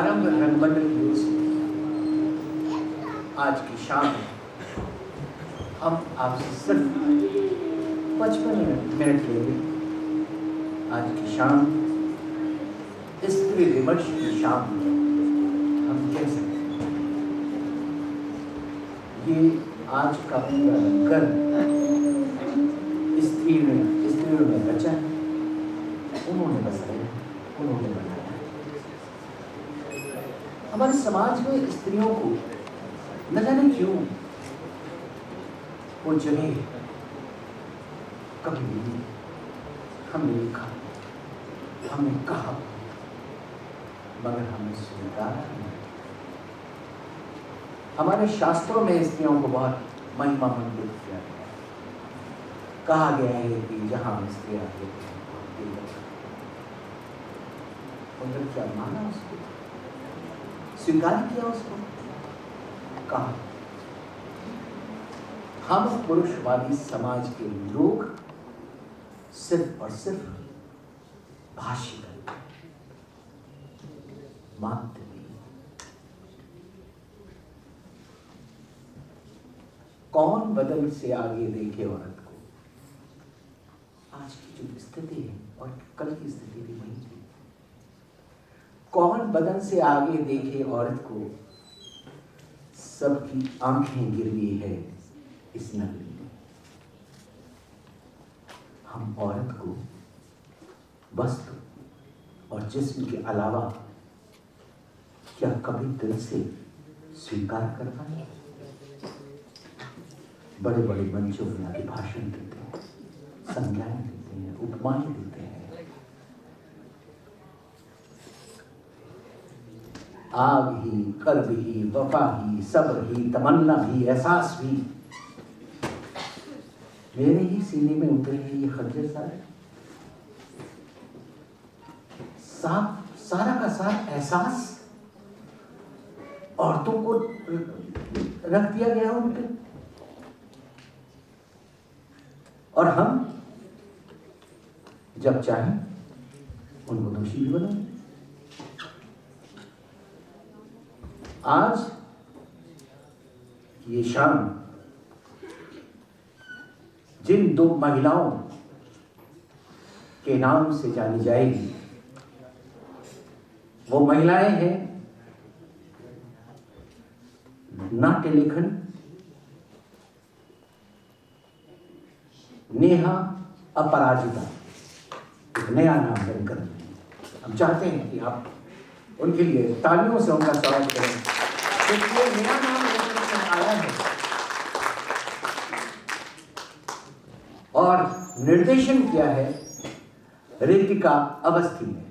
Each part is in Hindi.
आरंभ रंगमंडल की ओर से आज की शाम हम आपसे सिर्फ 55 मिनट लेंगे। आज की शाम स्त्री विमर्श की शाम हम कह सकते हैं। ये आज का पूरा कर स्त्रियों ने रचा है, उन्होंने बसाया, उन्होंने बनाया। हमारे समाज में स्त्रियों को न जाने क्यों वो जगह कभी नहीं हमने लिखा, हमने कहा, मगर हमने स्वीकार नहीं। हमारे शास्त्रों में स्त्रियों को बहुत महिमा मंडित किया गया है। कहा गया है कि जहां स्त्रियां उधर क्या माना, उसको स्वीकार किया, उसको कहा। हम पुरुषवादी समाज के लोग सिर्फ और सिर्फ भाष्य करते हैं, मानते नहीं। कौन बदल से आगे देखे औरत को? आज की जो स्थिति है और कल की स्थिति भी वही थी। कौन बदन से आगे देखे औरत को? सबकी आंखें गिरी है इस नगरी में। हम औरत को वस्त्र और जिस्म के अलावा क्या कभी दिल से स्वीकार कर पाए? बड़े बड़े मंचों में आगे भाषण देते हैं, संज्ञाएं देते हैं, उपमाएं देते हैं। आग ही, कर्ब ही, वफा ही, सब्र ही, तमन्ना भी, एहसास भी। मेरे ही सीने में उतरे हैं ये खंजर सारे। सारा का सारा एहसास औरतों को रख दिया गया उन पे, और हम जब चाहें उनको दोषी भी बनाएं। आज ये शाम जिन दो महिलाओं के नाम से जानी जाएगी, वो महिलाएं हैं नाट्य लेखन नेहा अपराजिता। एक नया नाम बनकर हम चाहते हैं कि आप उनके लिए तालियों से उनका स्वागत करें, क्योंकि ये नया नाम आया है। और निर्देशन किया है रितिका अवस्थी ने।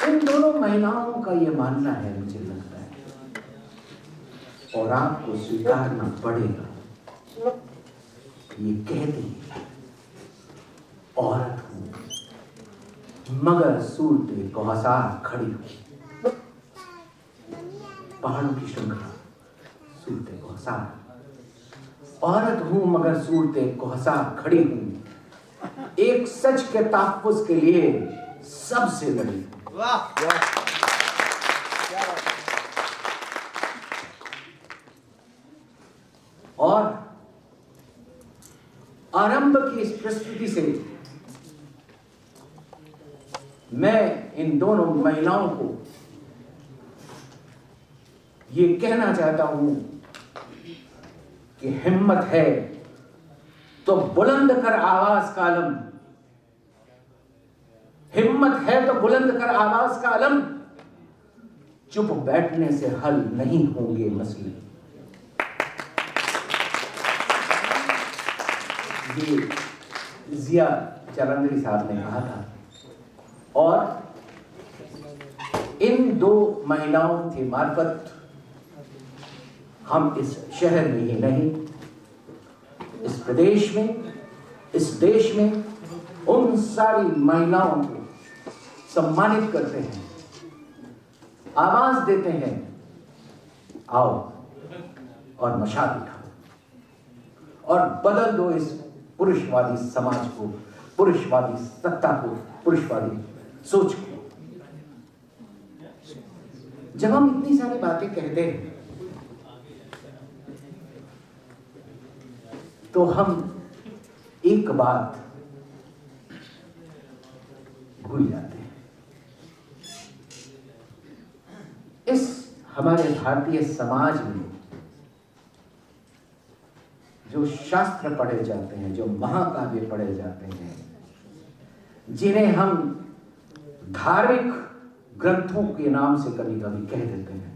इन दोनों महिलाओं का ये मानना है, मुझे लगता है, और आपको स्वीकारना पड़ेगा। ये कहती है औरत हूं मगर सूरते को हसार खड़ी हुई। पहाड़ों की श्रृंखला, सूरते को हसार। औरत हूं मगर सूरते को हसार खड़ी हूं, एक सच के तहफ्फुज़ के लिए सबसे लड़ी। वाह! और आरंभ की इस प्रस्तुति से मैं इन दोनों महिलाओं को ये कहना चाहता हूं कि हिम्मत है तो बुलंद कर आवाज का अलम, हिम्मत है तो बुलंद कर आवाज का अलम। चुप बैठने से हल नहीं होंगे मसले। ये जिया चरंदरी साहब ने कहा था। और इन दो महिलाओं के मार्फत हम इस शहर में ही नहीं, इस प्रदेश में, इस देश में उन सारी महिलाओं को सम्मानित करते हैं, आवाज देते हैं, आओ और मशाल उठाओ और बदल दो इस पुरुषवादी समाज को, पुरुषवादी सत्ता को, पुरुषवादी सोच को। जब हम इतनी सारी बातें कहते हैं तो हम एक बात भूल जाते हैं। इस हमारे भारतीय समाज में जो शास्त्र पढ़े जाते हैं, जो महाकाव्य पढ़े जाते हैं, जिन्हें हम धार्मिक ग्रंथों के नाम से कभी कभी कह देते हैं,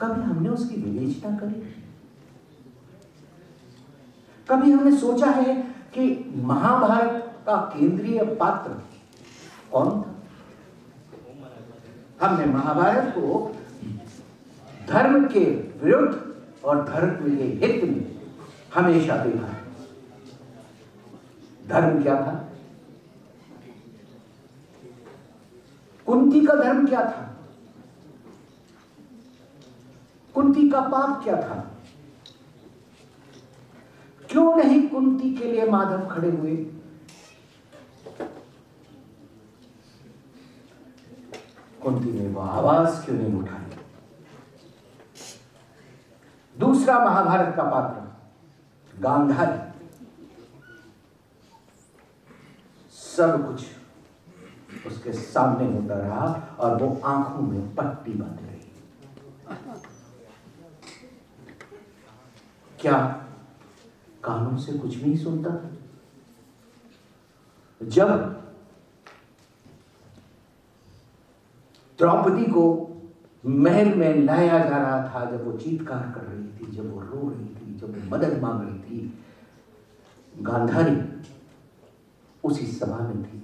कभी हमने उसकी विवेचना करी? कभी हमने सोचा है कि महाभारत का केंद्रीय पात्र कौन था? हमने महाभारत को धर्म के विरुद्ध और धर्म के हित में हमेशा देखा है। धर्म क्या था? कुंती का धर्म क्या था? कुंती का पाप क्या था? क्यों नहीं कुंती के लिए माधव खड़े हुए? कुंती ने वो आवाज क्यों नहीं उठाई? दूसरा महाभारत का पात्र गांधारी, सब कुछ उसके सामने होता रहा और वो आंखों में पट्टी बांध रही। क्या कानों से कुछ नहीं सुनता था? जब द्रौपदी को महल में लाया जा रहा था, जब वो चीत्कार कर रही थी, जब वो रो रही थी, जब वो मदद मांग रही थी, गांधारी उसी सभा में थी।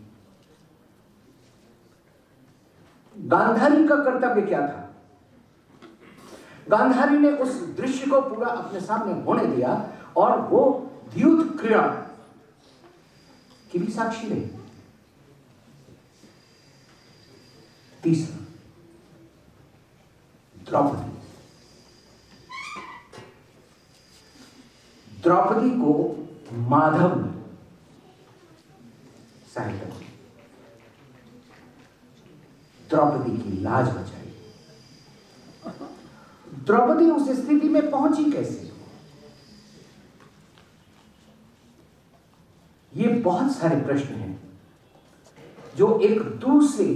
गांधारी का कर्तव्य क्या था? गांधारी ने उस दृश्य को पूरा अपने सामने होने दिया और वो द्यूत क्रीड़ा की भी साक्षी रही। तीसरा, द्रौपदी। द्रौपदी को माधव ने सहायता की, द्रौपदी की लाज बचाई। द्रौपदी उस स्थिति में पहुंची कैसे? ये बहुत सारे प्रश्न हैं जो एक दूसरे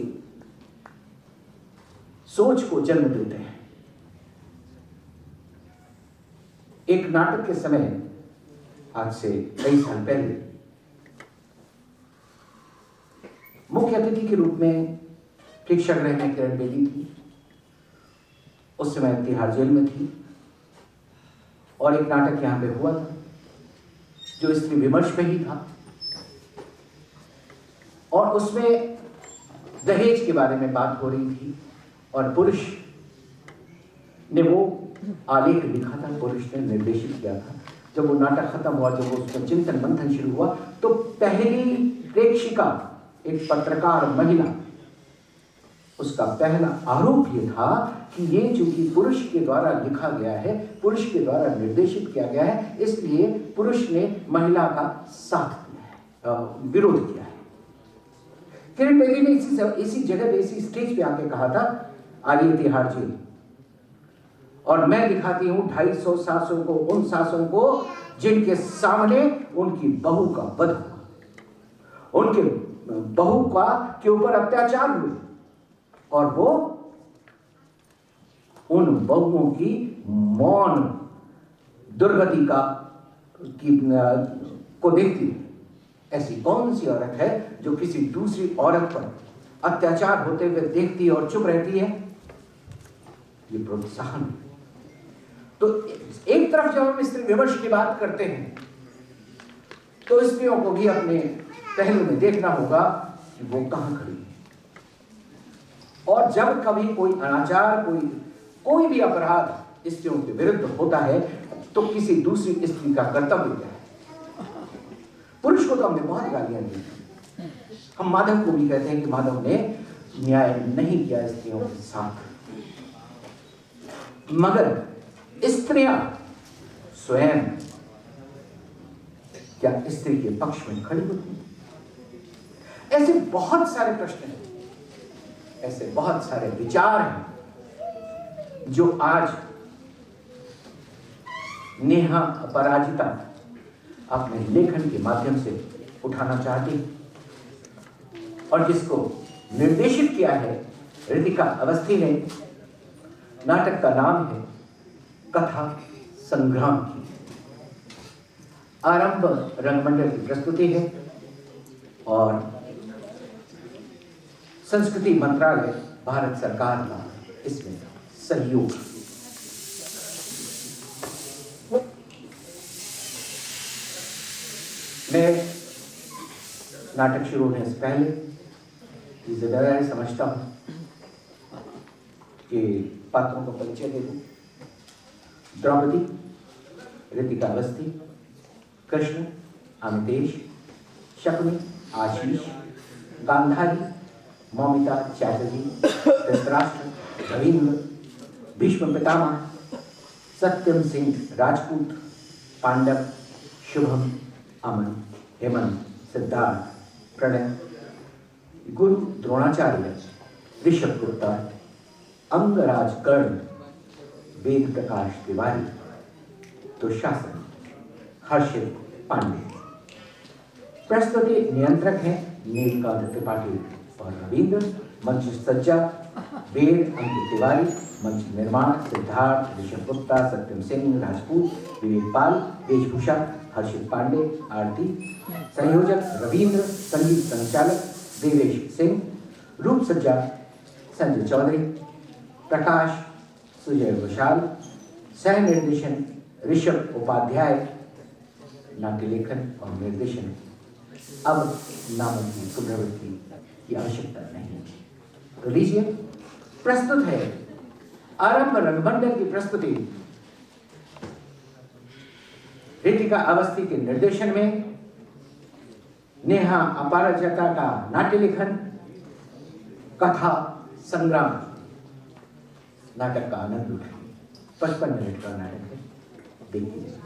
सोच को जन्म देते हैं। एक नाटक के समय, आज से कई साल पहले, मुख्य अतिथि के रूप में प्रेक्षागृह में किरण बेदी थी। उस समय तिहाड़ जेल में थी और एक नाटक यहां पे हुआ था जो स्त्री विमर्श पे ही था और उसमें दहेज के बारे में बात हो रही थी और पुरुष ने वो आलेख लिखा था, पुरुष ने निर्देशित किया था। जब वो नाटक खत्म हुआ, जब वो उसका चिंतन मंथन शुरू हुआ, तो पहली प्रेक्षिका, एक पत्रकार महिला, उसका पहला आरोप ये था कि ये चूंकि पुरुष के द्वारा लिखा गया है, पुरुष के द्वारा निर्देशित किया गया है, इसलिए पुरुष ने महिला का साथ दिया है, विरोध किया है। किरण बेदी ने इसी जगह पे, इसी स्टेज पे आके कहा था, आलिए तिहाड़ जेल और मैं दिखाती हूं 250 सासों को, उन सासों को जिनके सामने उनकी बहू का वध हुआ, उनके बहू का के ऊपर अत्याचार हुए और वो उन बहुओं की मौन दुर्गति को देखती है। ऐसी कौन सी औरत है जो किसी दूसरी औरत पर अत्याचार होते हुए देखती है और चुप रहती है? ये प्रोत्साहन। तो एक तरफ जब हम स्त्री विमर्श की बात करते हैं तो स्त्रियों को भी अपने पहलू में देखना होगा कि वो कहां खड़ी है। और जब कभी कोई अनाचार, कोई भी अपराध स्त्रियों के विरुद्ध होता है तो किसी दूसरी स्त्री का कर्तव्य क्या है? पुरुष को तो हमने बहुत गालियां दी, हम माधव को भी कहते हैं कि माधव ने न्याय नहीं किया स्त्रियों के साथ, मगर स्त्रियां स्वयं क्या स्त्री के पक्ष में खड़ी होती हैं? ऐसे बहुत सारे प्रश्न हैं, ऐसे बहुत सारे विचार हैं जो आज नेहा अपराजिता अपने लेखन के माध्यम से उठाना चाहती और जिसको निर्देशित किया है ऋतिका अवस्थी ने। नाटक का नाम है कथा संग्राम की। आरंभ रंगमंडल की प्रस्तुति है और संस्कृति मंत्रालय भारत सरकार का इसमें सहयोग। मैं नाटक शुरू होने से पहले ये जिम्मेदारी समझता हूं कि पात्रों को परिचय दे दूं। द्रौपदी, ऋतिका अवस्थी, कृष्ण, अमितेश, शकुनी, आशीष, गांधारी, मौमिता चैटर्जी, धृतराष्ट्र, रविंद्र, भीष्म पितामह, सत्यम सिंह राजपूत, पांडव, शुभम, अमन, हेमंत, सिद्धार्थ, प्रणय, गुरु द्रोणाचार्य, ऋषभ गुप्ता, अंगराज कर्ण, वेद प्रकाश तिवारी, दुशासन, हर्षित पांडे। प्रस्तुति नियंत्रक हैं नीलकांत त्रिपाठी और रविंद्र। मंच सज्जा वेद अंकित तिवारी, मंच निर्माण सिद्धार्थ, ऋषभ गुप्ता, सत्यम सिंह राजपूत, विवेक पाल, वेशभूषा हर्षित पांडे, आरती, संयोजक रविंद्र, संगीत संचालक देवेश सिंह, रूप सज्जा संजय चौधरी, प्रकाश सुजय घोषाल, सह निर्देशन ऋषभ उपाध्याय, नाट्य लेखन और निर्देशन अब नामक की पुनरावृत्ति की आवश्यकता नहीं। तो लीजिए, प्रस्तुत है आरंभ रंगमंडल की प्रस्तुति ऋतिका अवस्थी के निर्देशन में नेहा अपराजिता का नाट्य लेखन कथा संग्राम। नाटक का आनंद उठाइए। 55 मिनट का नाटक है, देखिए।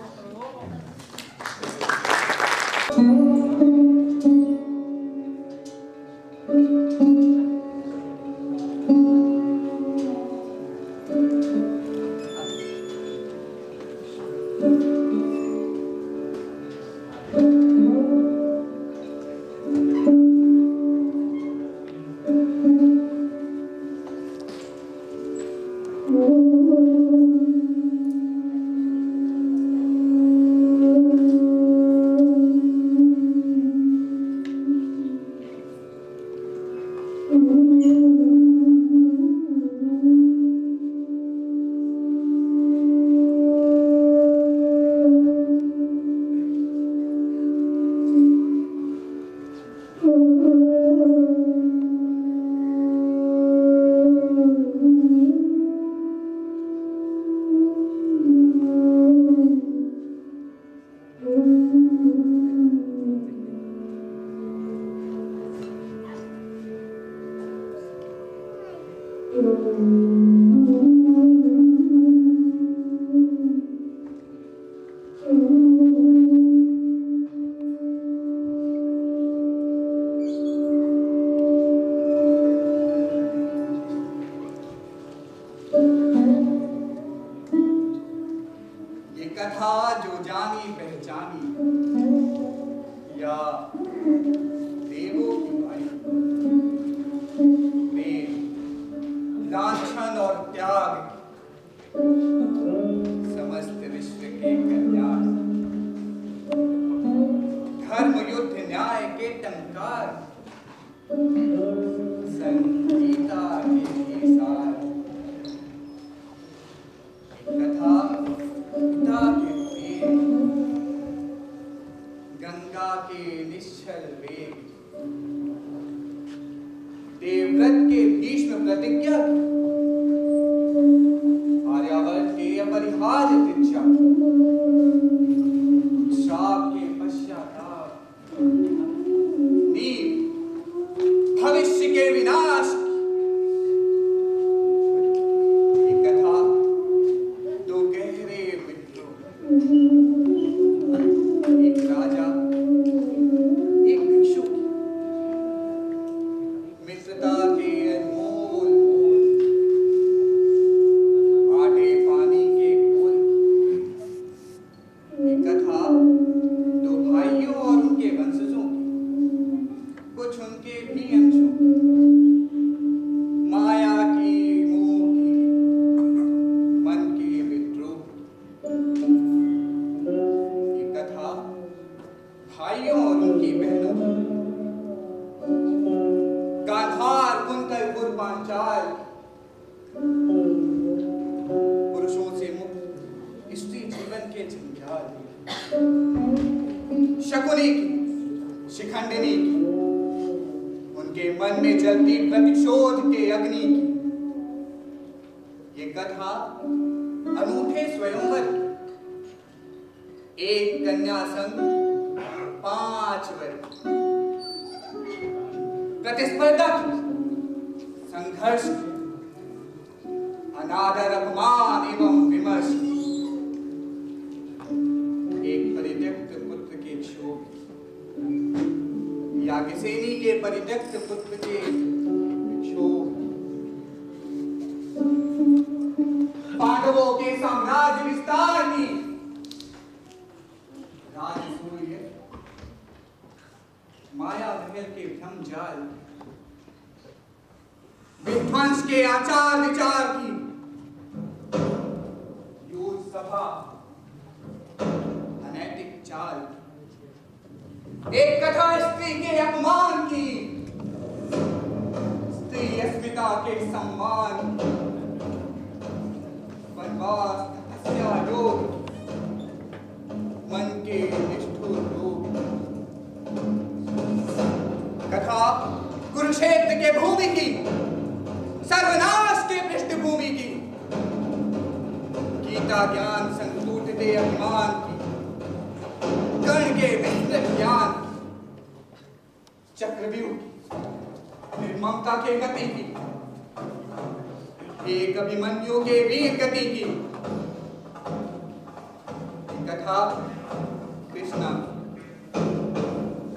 सोने की शिखंडिनी की, उनके मन में जलती प्रतिशोध के अग्नि की। ये कथा अनूठे स्वयंवर की, एक कन्या संग 5 वर, प्रतिस्पर्धा की, संघर्ष की, अनादर अपमान एवं विमर्श की, एक परित्यक्त पुत्र के क्षोभ की, याज्ञसेनी के परित्यक्त पुत्र के क्षोभ, पांडवों के साम्राज्य विस्तार की, राजसूय माया महल के भ्रम जाल, विध्वंस के आचार विचार की, युद्ध सभा अनैतिक चाल, एक कथा स्त्री के अपमान की, स्त्री अस्मिता के सम्मान, वनवास तपस्या योग, मन के निष्ठुर रोग, कथा कुरुक्षेत्र के भूमि की, सर्वनाश के पृष्ठभूमि की, गीता ज्ञान संग टूटते अभिमान की, कर्ण के विस्तृत ज्ञान की, चक्रव्यूह की, निर्ममता के गति की, एक अभिमन्यु के वीर गति की, कथा कृष्णा की,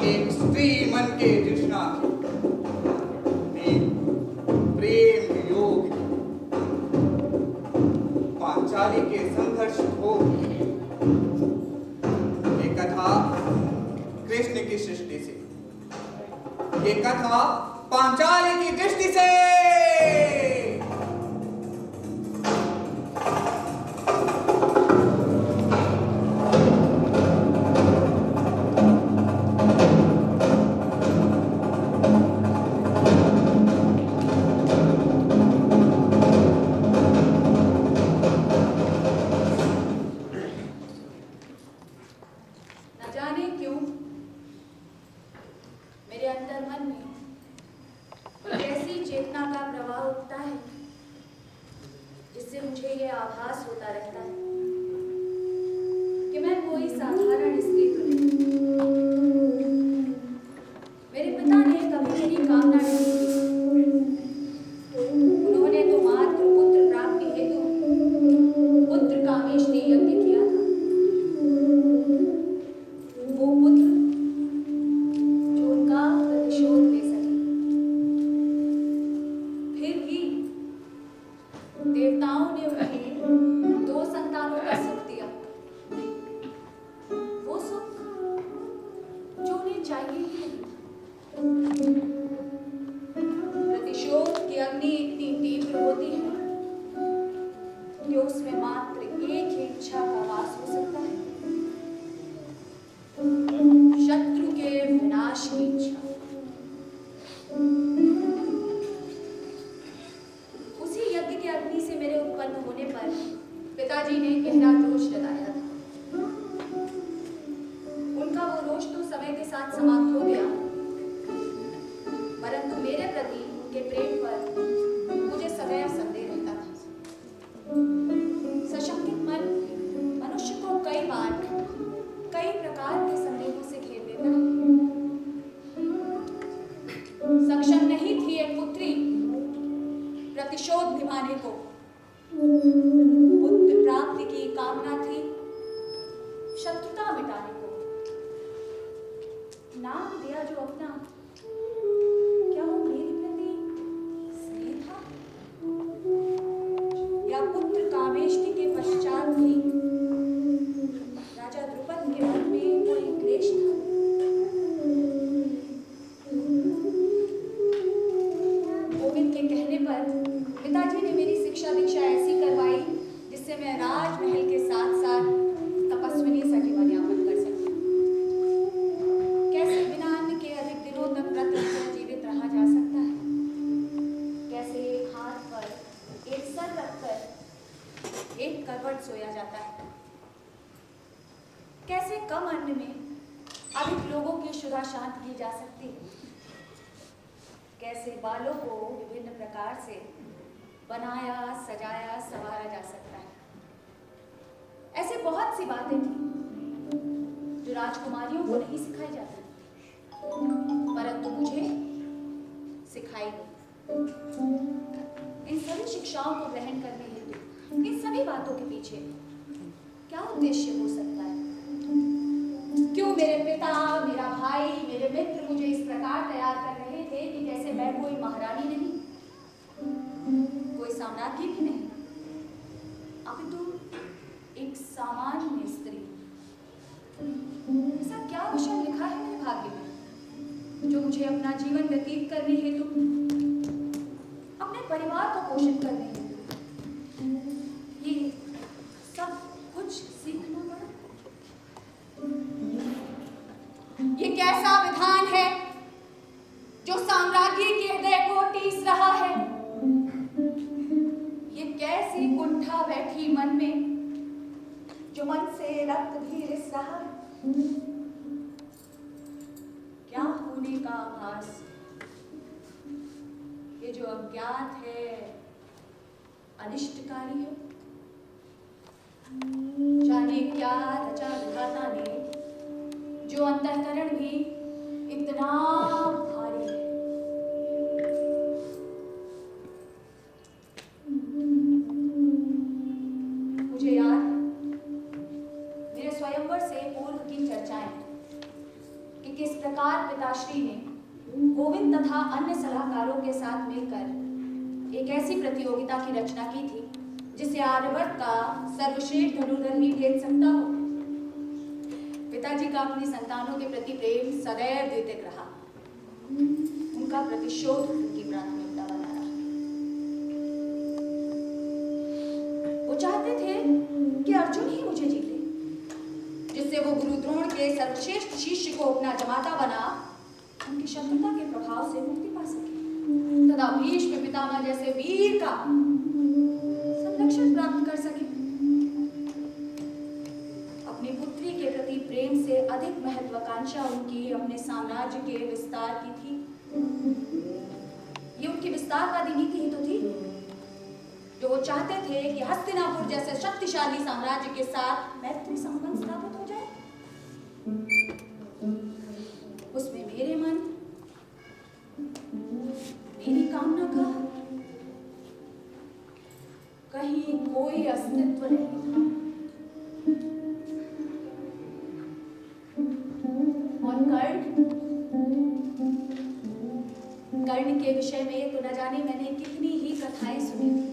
एक स्त्री मन के तृष्णा की, प्रेम योग की, पांचाली के संघर्ष भोग की, ये कथा कृष्ण की सृष्टि से, ये कथा पांचाली की दृष्टि से। करवट सोया जाता है। कैसे कम अन्न में अभिक लोगों की क्षुधा शांत की जा सकती है, कैसे बालों को विभिन्न प्रकार से बनाया, सजाया, संवारा जा सकता है। ऐसे बहुत सी बातें थी जो राजकुमारियों को नहीं सिखाई जाती, परंतु मुझे सिखाई गई। इन सभी शिक्षाओं को ग्रहण करने हेतु इन सभी बातों के पीछे क्या उद्देश्य हो सकता है? क्यों मेरे पिता, मेरा भाई, मेरे मित्र मुझे इस प्रकार तैयार कर रहे थे कि जैसे मैं कोई महारानी नहीं, कोई साम्राज्ञी भी नहीं, अपितु एक सामान्य स्त्री। ऐसा क्या विषय लिखा है मेरे भाग्य में जो मुझे अपना जीवन व्यतीत करने हेतु, अपने परिवार को पोषित करने हेतु ये सब कुछ सीखना पड़ा? ये कैसा विधान है जो साम्राज्य के हृदय को टीस रहा है? ये कैसी कुंठा बैठी मन में जो मन से रक्त भी रिस रहा है? क्या होने का आभास ये जो अज्ञात है, अनिष्टकारी है? जाने क्या रचा विधाता ने जो अंतःकरण भी इतना भारी है। मुझे याद मेरे स्वयंवर से पूर्व की चर्चाएं कि किस प्रकार पिताश्री ने गोविंद तथा अन्य सलाहकारों के साथ मिलकर एक ऐसी प्रतियोगिता की रचना की थी जिसे आर्यवर्त का सर्वश्रेष्ठ धनुर्धर ही भेद सकता हो। पिताजी का अपनी संतानों के प्रति प्रेम सदैव द्वितीय रहा, उनका प्रतिशोध उनकी प्राथमिकता बना रहा। वो चाहते थे कि अर्जुन ही मुझे जीते, जिससे वो गुरु द्रोण के सर्वश्रेष्ठ शिष्य को अपना जमाता बना उनकी शत्रुता के प्रभाव से मुक्ति पा सके तथा भीष्म पितामह जैसे वीर का संरक्षण प्राप्त कर सके। अपनी पुत्री के प्रति प्रेम से अधिक महत्वाकांक्षा उनकी अपने साम्राज्य के विस्तार की थी। ये उनकी विस्तारवादी नीति ही तो थी जो वो चाहते थे कि हस्तिनापुर जैसे शक्तिशाली साम्राज्य के साथ मैत्री संबंध स्थापित हो जाए। उसमें मेरे मन, मेरी कामना का कहीं कोई अस्तित्व नहीं था। और कर्ण के विषय में तो न जाने मैंने कितनी ही कथाएं सुनी थी।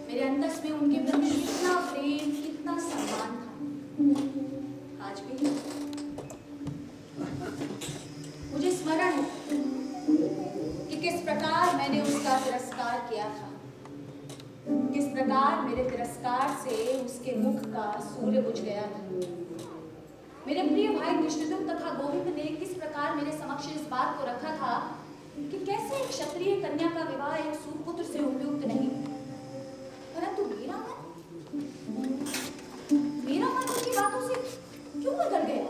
मेरे अंतस में उनके प्रति कितना प्रेम, कितना सम्मान था। आज भी मुझे स्मरण है कि किस प्रकार मैंने उसका तिरस्कार किया था, किस प्रकार मेरे तिरस्कार से उसके मुख का सूर्य बुझ गया था। मेरे प्रिय भाई कृष्णदेव तथा गोविंद ने किस प्रकार मेरे समक्ष इस बात को रखा था कि कैसे एक क्षत्रिय कन्या का विवाह एक सुपुत्र से उपयुक्त नहीं, परंतु मेरा मन उनकी बातों से क्यों बदल गया?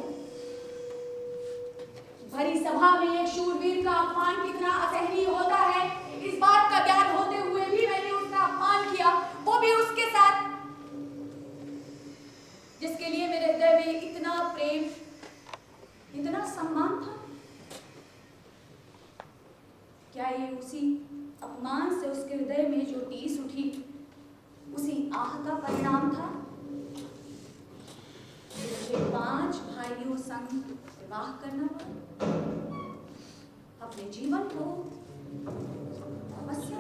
भरी सभा में एक शूरवीर का अपमान कितना असहनीय होता है, इस बात का ज्ञान होते हुए भी मैंने उसका अपमान किया, वो भी उसके साथ जिसके लिए मेरे हृदय में इतना प्रेम, इतना सम्मान था। क्या ये उसी अपमान से उसके हृदय में जो टीस उठी, उसी आह का परिणाम था? मुझे 5 भाइयों संग विवाह करना पड़ा, अपने जीवन को तपस्या।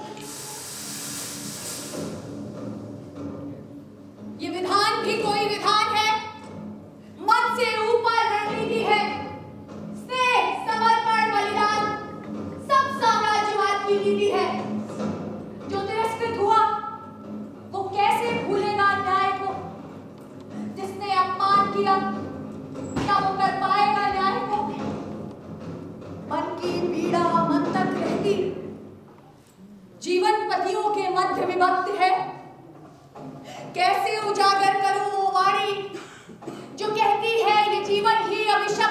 ये विधान भी कोई विधान है, मन से ऊपर रणनीति है। स्नेह, समर्पण, बलिदान सब साम्राज्यवाद की नीति है। जो तिरस्कृत हुआ वो कैसे भूलेगा न्याय को? जिसने अपमान किया क्या वो कर पाएगा न्याय को? मन की पीड़ा मन तक रहती, जीवन पतियों के मध्य विभक्त है। कैसे उजागर करूं वो वाणी जो कहती है ये जीवन ही अभिशाप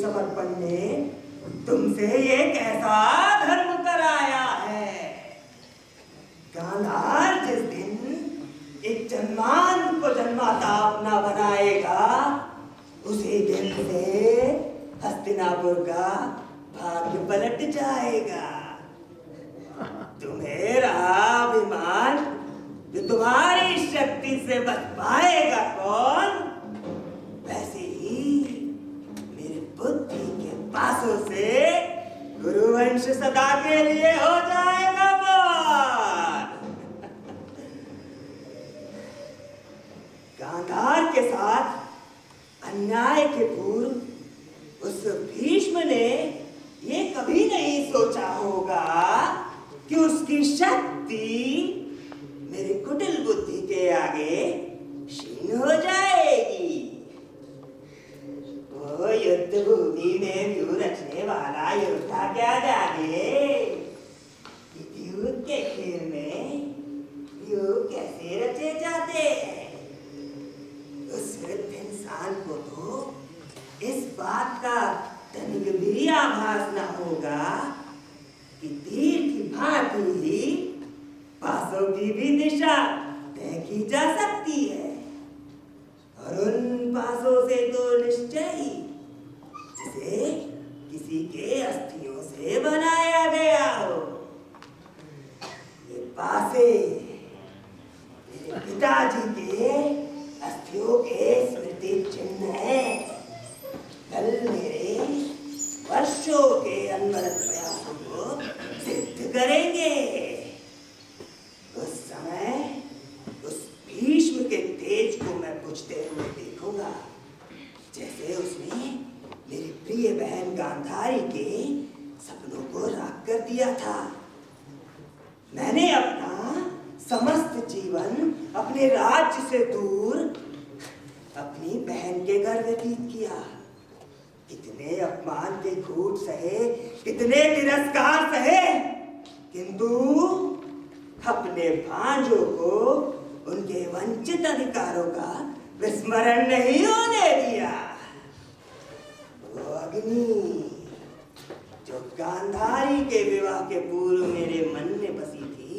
समर्पण ने तुमसे ये कैसा धर्म कराया है? गांधार जिस दिन एक जन्मान को जन्माता अपना बनाएगा, उसी दिन से हस्तिनापुर का भाग्य पलट जाएगा। तुम्हें रहा अभिमान जो तुम्हारी शक्ति से बच पाएगा कौन? वैसे ही मेरे बुद्धि के पासों से गुरुवंश सदा के लिए हो जाएगा बार। गांधार के साथ अन्याय के पूर्व उस भीष्म ने ये कभी नहीं सोचा होगा कि उसकी शक्ति मेरी कुटिल बुद्धि के आगे क्षीण हो जाएगी। वो युद्ध भूमि में व्यू रचने वाला योद्धा क्या जाने कि युद्ध के खेल में व्यू कैसे रचे जाते हैं। उस वृद्ध इंसान को तो इस बात का तनिक भी आभास न होगा कि तीर की भांति ही पासों की भी दिशा तय की जा सकती है, और उन पासों से तो निश्चय ही जिसे किसी के अस्थियों से बनाया गया हो। ये पासे मेरे पिताजी के अस्थियों के स्मृति चिन्ह हैं। कल मेरे वर्षों के अनवरत प्रयासों को सिद्ध करेंगे। उस समय उस भीष्म के तेज को मैं बुझते हुए देखूंगा, जैसे उसने मेरी प्रिय बहन गांधारी के सपनों को राख कर दिया था। मैंने अपना समस्त जीवन अपने राज्य से दूर अपनी बहन के घर व्यतीत किया। कितने अपमान के घूट सहे, कितने तिरस्कार सहे, किंतु अपने भांजों को उनके वंचित अधिकारों का विस्मरण नहीं होने दिया। वो अग्नि जो गांधारी के विवाह के पूर्व मेरे मन में बसी थी,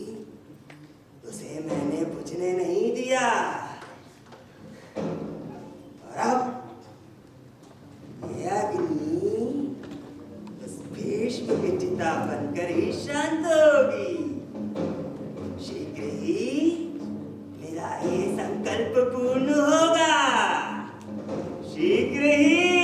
उसे मैंने बुझने नहीं दिया। और अब यह अग्नि उस भीष्म की चिता बनकर ही शांत होगी। शीघ्र ही मेरा ये संकल्प पूर्ण होगा, शीघ्र ही।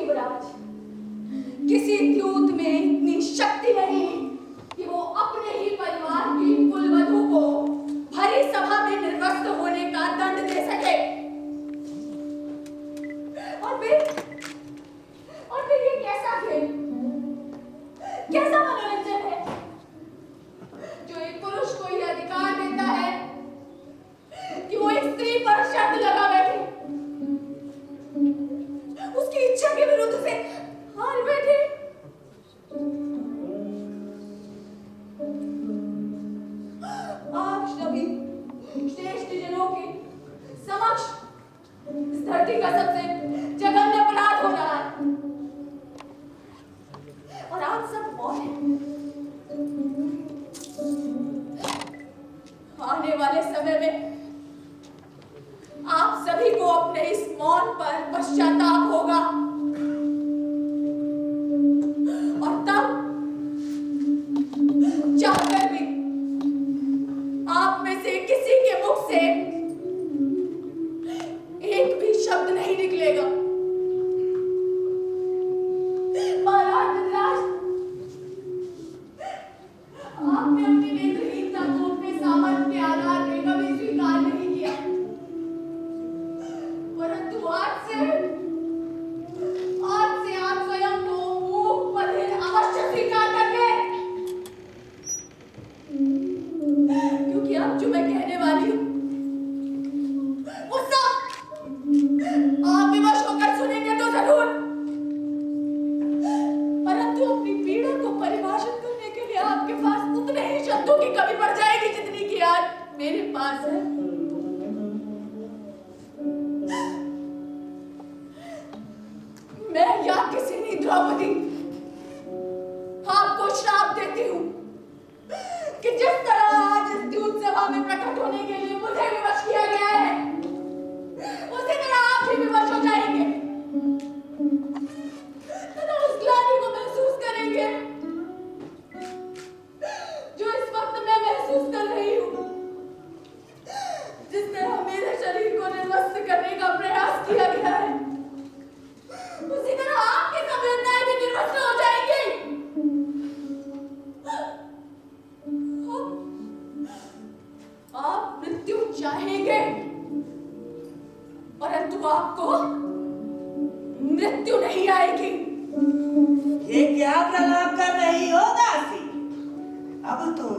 युवराज, किसी द्यूत में इतनी शक्ति नहीं कि वो अपने ही परिवार की कुलवधू को भरी सभा में निर्वस्त्र होने का दंड दे सके। और फिर ये कैसा खेल, कैसा मनोरंजन है जो एक पुरुष को यह अधिकार देता है कि वो एक स्त्री पर शर्त लगा बैठे, उसकी इच्छा के विरुद्ध से हार बैठे। आप सभी श्रेष्ठ जनों के समक्ष इस धरती का सबसे जघन्य अपराध हो रहा है और आप सब मौन हैं। आने वाले समय में आप सभी को अपने इस मौन पर पश्चाताप होगा और तब चाहकर भी आप में से किसी के मुख से एक भी शब्द नहीं निकलेगा। महाराज धृतराष्ट्र, आपने अपनी नेत्रहीनता को अपने सामर्थ्य के आधार पर कभी स्वीकार नहीं किया, परंतु आज से आप स्वयं को मूक बधिर अवश्य स्वीकार करेंगे, क्योंकि अब जो मैं कहने वाली हूँ वो सब आप विवश होकर सुनेंगे तो जरूर, परंतु अपनी पीड़ा को परिभाषित करने के लिए आपके पास उतने ही शब्दों की कमी पड़ जाएगी जितनी कि आज मेरे पास है। मैं या किसी नहीं द्रौपदी आपको श्राप देती हूँ कि जिस तरह आज इस द्यूत सभा में प्रकट होने के लिए मुझे विवश किया गया है, उसी तरह आप भी विवश हो जाएंगे तथा उस ग्लानि को महसूस करेंगे जो इस वक्त मैं महसूस कर रही हूँ। जिस तरह मेरे शरीर को निर्वस्त्र करने का प्रयास किया गया है, उसी तरह आपकी संवेदनाएं भी निर्वस्त्र हो जाएंगी। आप मृत्यु चाहेंगे परंतु आपको मृत्यु नहीं आएगी। ये क्या प्रलाप कर रही हो दासी? अब तुम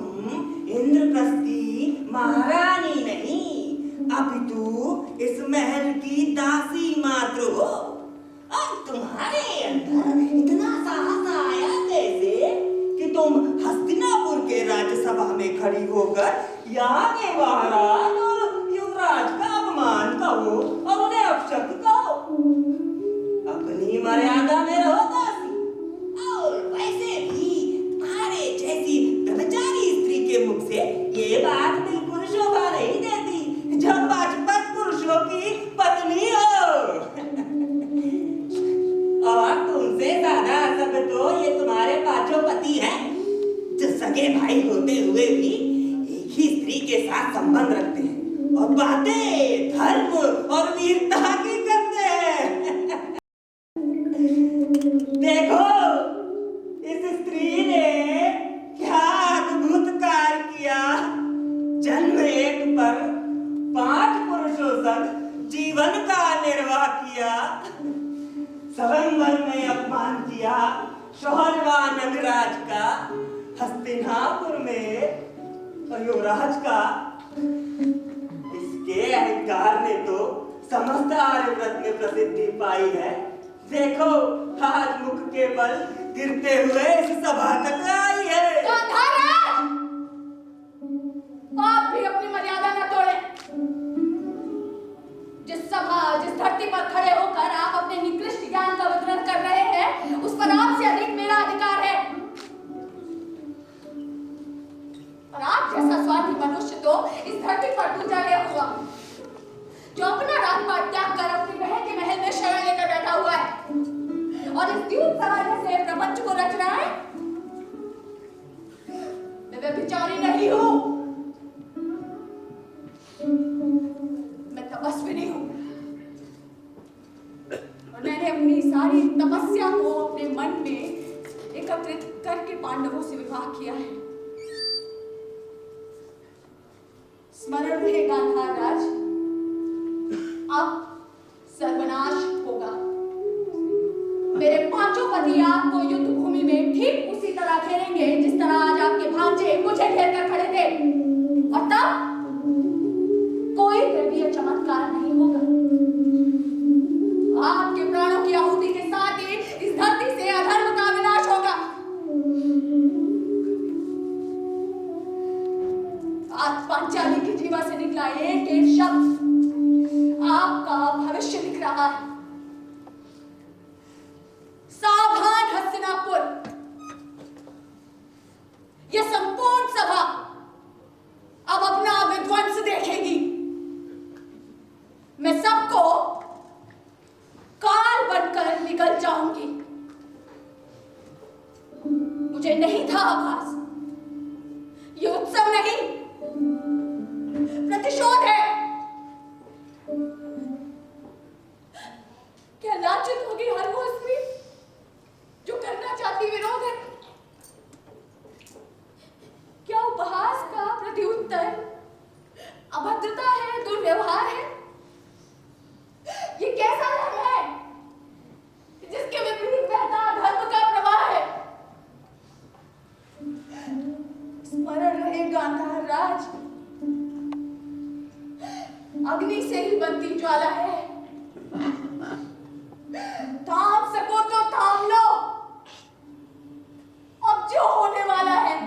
इंद्रप्रस्थी महारानी नहीं, अपितु इस महल की दासी मात्र हो। अब तुम्हारे अंदर इतना साहस आया कैसे कि तुम हस्तिनापुर के राज्यसभा में खड़ी होकर यहाँ के महाराज और युवराज का अपमान करो और उन्हें अपशब्द कहो? अपनी मर्यादा में रहो दासी। और वैसे भी तुम्हारे जैसी ब्रह्मचारी स्त्री के मुख से ये बात बिल्कुल शोभा नहीं देती जब पांच पुरुषों की पत्नी हो। और तुमसे ज्यादा सब तो ये तुम्हारे पांचों पति हैं जो सगे भाई होते हुए भी एक ही स्त्री के साथ संबंध रखते हैं और बातें धर्म और वीरता की करते हैं। देखो इस स्त्री ने क्या अद्भुत कार्य किया। जन्म एक पर 5 पुरुषों संग जीवन का निर्वाह किया, स्वयंवर में अपमान किया शौर्यवान राज का, हस्तिनापुर में युवराज का। इसके अहंकार ने तो समस्त आर्यव्रत में प्रसिद्धि पाई है। देखो आज मुख के बल गिरते हुए इस सभा तक आई है। आप भी अपनी मर्यादा न तोड़े। जिस धरती पर खड़े होकर आप अपने निकृष्ट ज्ञान का वितरण कर रहे हैं, उस पर आपसे अधिक मेरा अधिकार है। और आप जैसा स्वार्थी मनुष्य तो इस धरती पर दूजा गया हुआ, जो अपना राजपाट त्याग कर अपनी बहन के महल में शरण लेकर बैठा हुआ है और इस द्यूत सभा से प्रपंच को रच रहा है। मैं व्यभिचारी नहीं हूं, मैं तपस्विनी हूं। और मैंने अपनी सारी तपस्या को अपने मन में एकत्रित करके पांडवों से विवाह किया है। स्मरण रहे गांधार राज, अब सर्वनाश होगा। मेरे पांचों पति आपको युद्ध भूमि में ठीक उसी तरह घेरेंगे जिस तरह आज आपके भांजे मुझे घेर कर खड़े थे, और तब कोई दैवीय चमत्कार नहीं होगा। आपके प्राणों की आहुति के साथ ही इस धरती से अधर्म का विनाश होगा। आज पांचाली की जीवा से निकला एक एक शब्द आपका भविष्य लिख रहा है। सावधान हस्तिनापुर, यह संपूर्ण सभा अब अपना विध्वंस देखेगी। मैं सबको काल बनकर निकल जाऊंगी। मुझे नहीं था आभास, ये उत्सव नहीं, प्रतिशोध है। क्या लांछित होगी हर वो स्त्री जो करना चाहती विरोध है? क्या उपहास का प्रत्युत्तर अभद्रता है, दुर्व्यवहार है? ये कैसा धर्म है जिसके विपरीत बहता धर्म का प्रवाह है? स्मरण रहे गांधार राज, अग्नि से ही बनती ज्वाला है। थाम सको तो थाम लो, अब जो होने वाला है।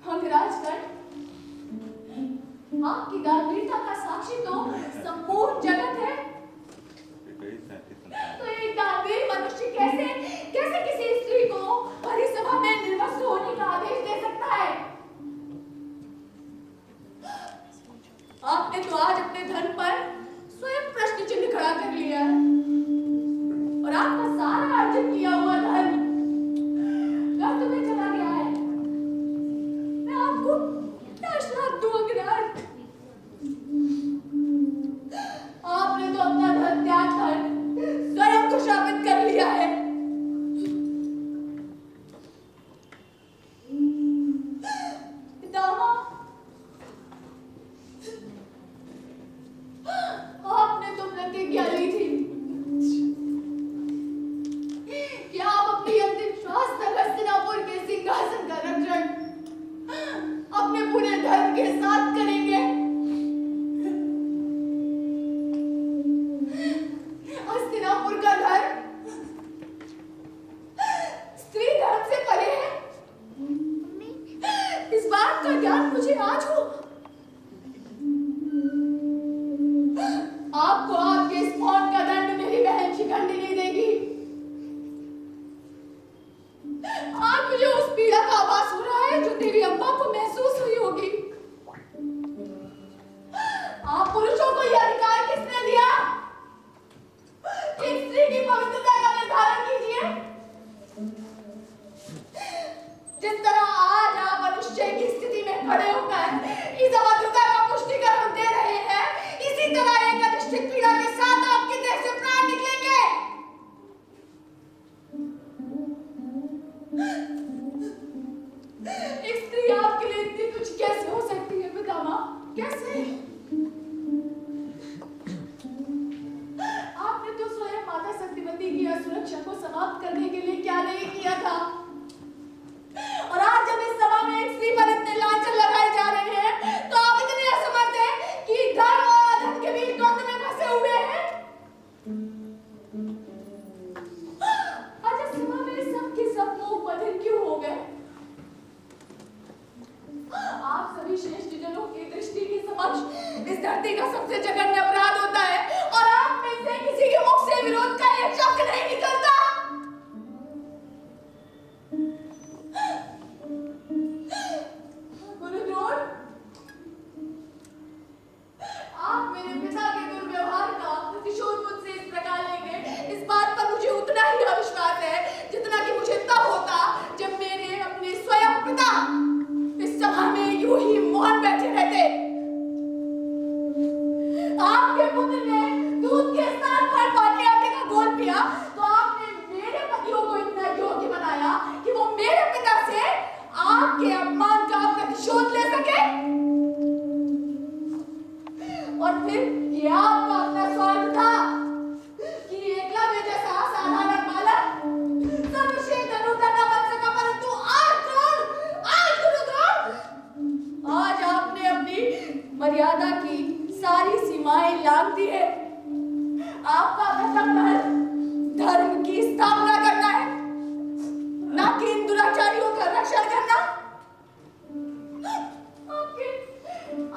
अंगराजगण, आपकी दानवीरता का साक्षी तो संपूर्ण जगत है। तो एक दानवीर मनुष्य कैसे किसी स्त्री को भरी सभा में निर्वस्त्र होने का आदेश दे सकता है? आपने तो आज अपने धन पर स्वयं प्रश्न चिन्ह खड़ा कर लिया है, और आपका सारा अर्जित किया हुआ धन गर्त में चला गया है। मैं आपको क्या श्राप दूं अंगराज? आपने तो अपना धन त्याग कर स्वयं को शापित कर लिया है। दामा, आपने तो प्रतिज्ञा ली थी कि आप अपनी अंतिम श्वास तक हस्तिनापुर के सिंहासन का रक्षण अपने पूरे धर्म के साथ करेंगे। हस्तिनापुर का धर्म स्त्री धर्म से परे है। इस बात का ज्ञान मुझे आज हो। आपको आपके इस मौत का दंड मेरी बहन शिखंडी नहीं देगी। आज मुझे उस पीड़ा का आभास हो रहा है जो देवी अम्बा को महसूस हुई होगी। आप पुरुषों को यह अधिकार किसने दिया? एक स्त्री की पवित्रता का निर्धारण कीजिए। जिस तरह आज आप मनुष्य की स्थिति में खड़े होकर इस अभद्रता का पुष्टिकरण दे रहे हैं, इसी तरह एक अनिश्चित पीड़ा के साथ आपके देह से प्राण निकलेंगे। एक स्त्री आपके लिए इतनी तुच्छ कैसे हो सकती है पितामह? कैसे? आपने तो स्वयं माता शक्तिवती की असुरक्षा को समाप्त करने के लिए क्या नहीं किया था, और आज जब इस सभा में एक स्त्री पर इतने लांछन लगाए जा रहे हैं तो आप इतने असमर्थ हैं कि धर्म और अधर्म के बीच द्वंद्व में फंसे हुए हैं। आज इस सभा में सबके सब मुंह बधिर क्यों हो गए? आप सभी श्रेष्ठ जनों की दृष्टि के समक्ष इस धरती का सबसे जघन्य अपराध होता है, और आप में से किसी के मुख से विरोध का एक शब्द नहीं निकलता। गुरुद्रोण, आप मेरे पिता के दुर्व्यवहार का प्रतिशोध मुझसे इस प्रकार लेंगे, इस बात पर मुझे उतना ही अविश्वास है जितना कि मुझे तब होता जब मेरे अपने स्वयं पिता इस सभा में यूं ही मौन बैठे रहते। आपके पुत्र ने दूध के स्थान पर पानी आटे का घोल पिया तो आपने मेरे पतियों को इतना योग्य बनाया कि वो मेरे पिता से आपके अपमान का प्रतिशोध ले सके। और फिर ये आपका अपना स्वार्थ था कि एकलव्य जैसा साधारण बालक सर्वश्रेष्ठ धनुर्धर न बन सका, परंतु आज गुरुद्रोण, आज आपने अपनी मर्यादा की सारी सीमाएं लांघ दी है। आपका मतलब धर्म की स्थापना करना है, ना कि इन दुराचारियों का रक्षण करना।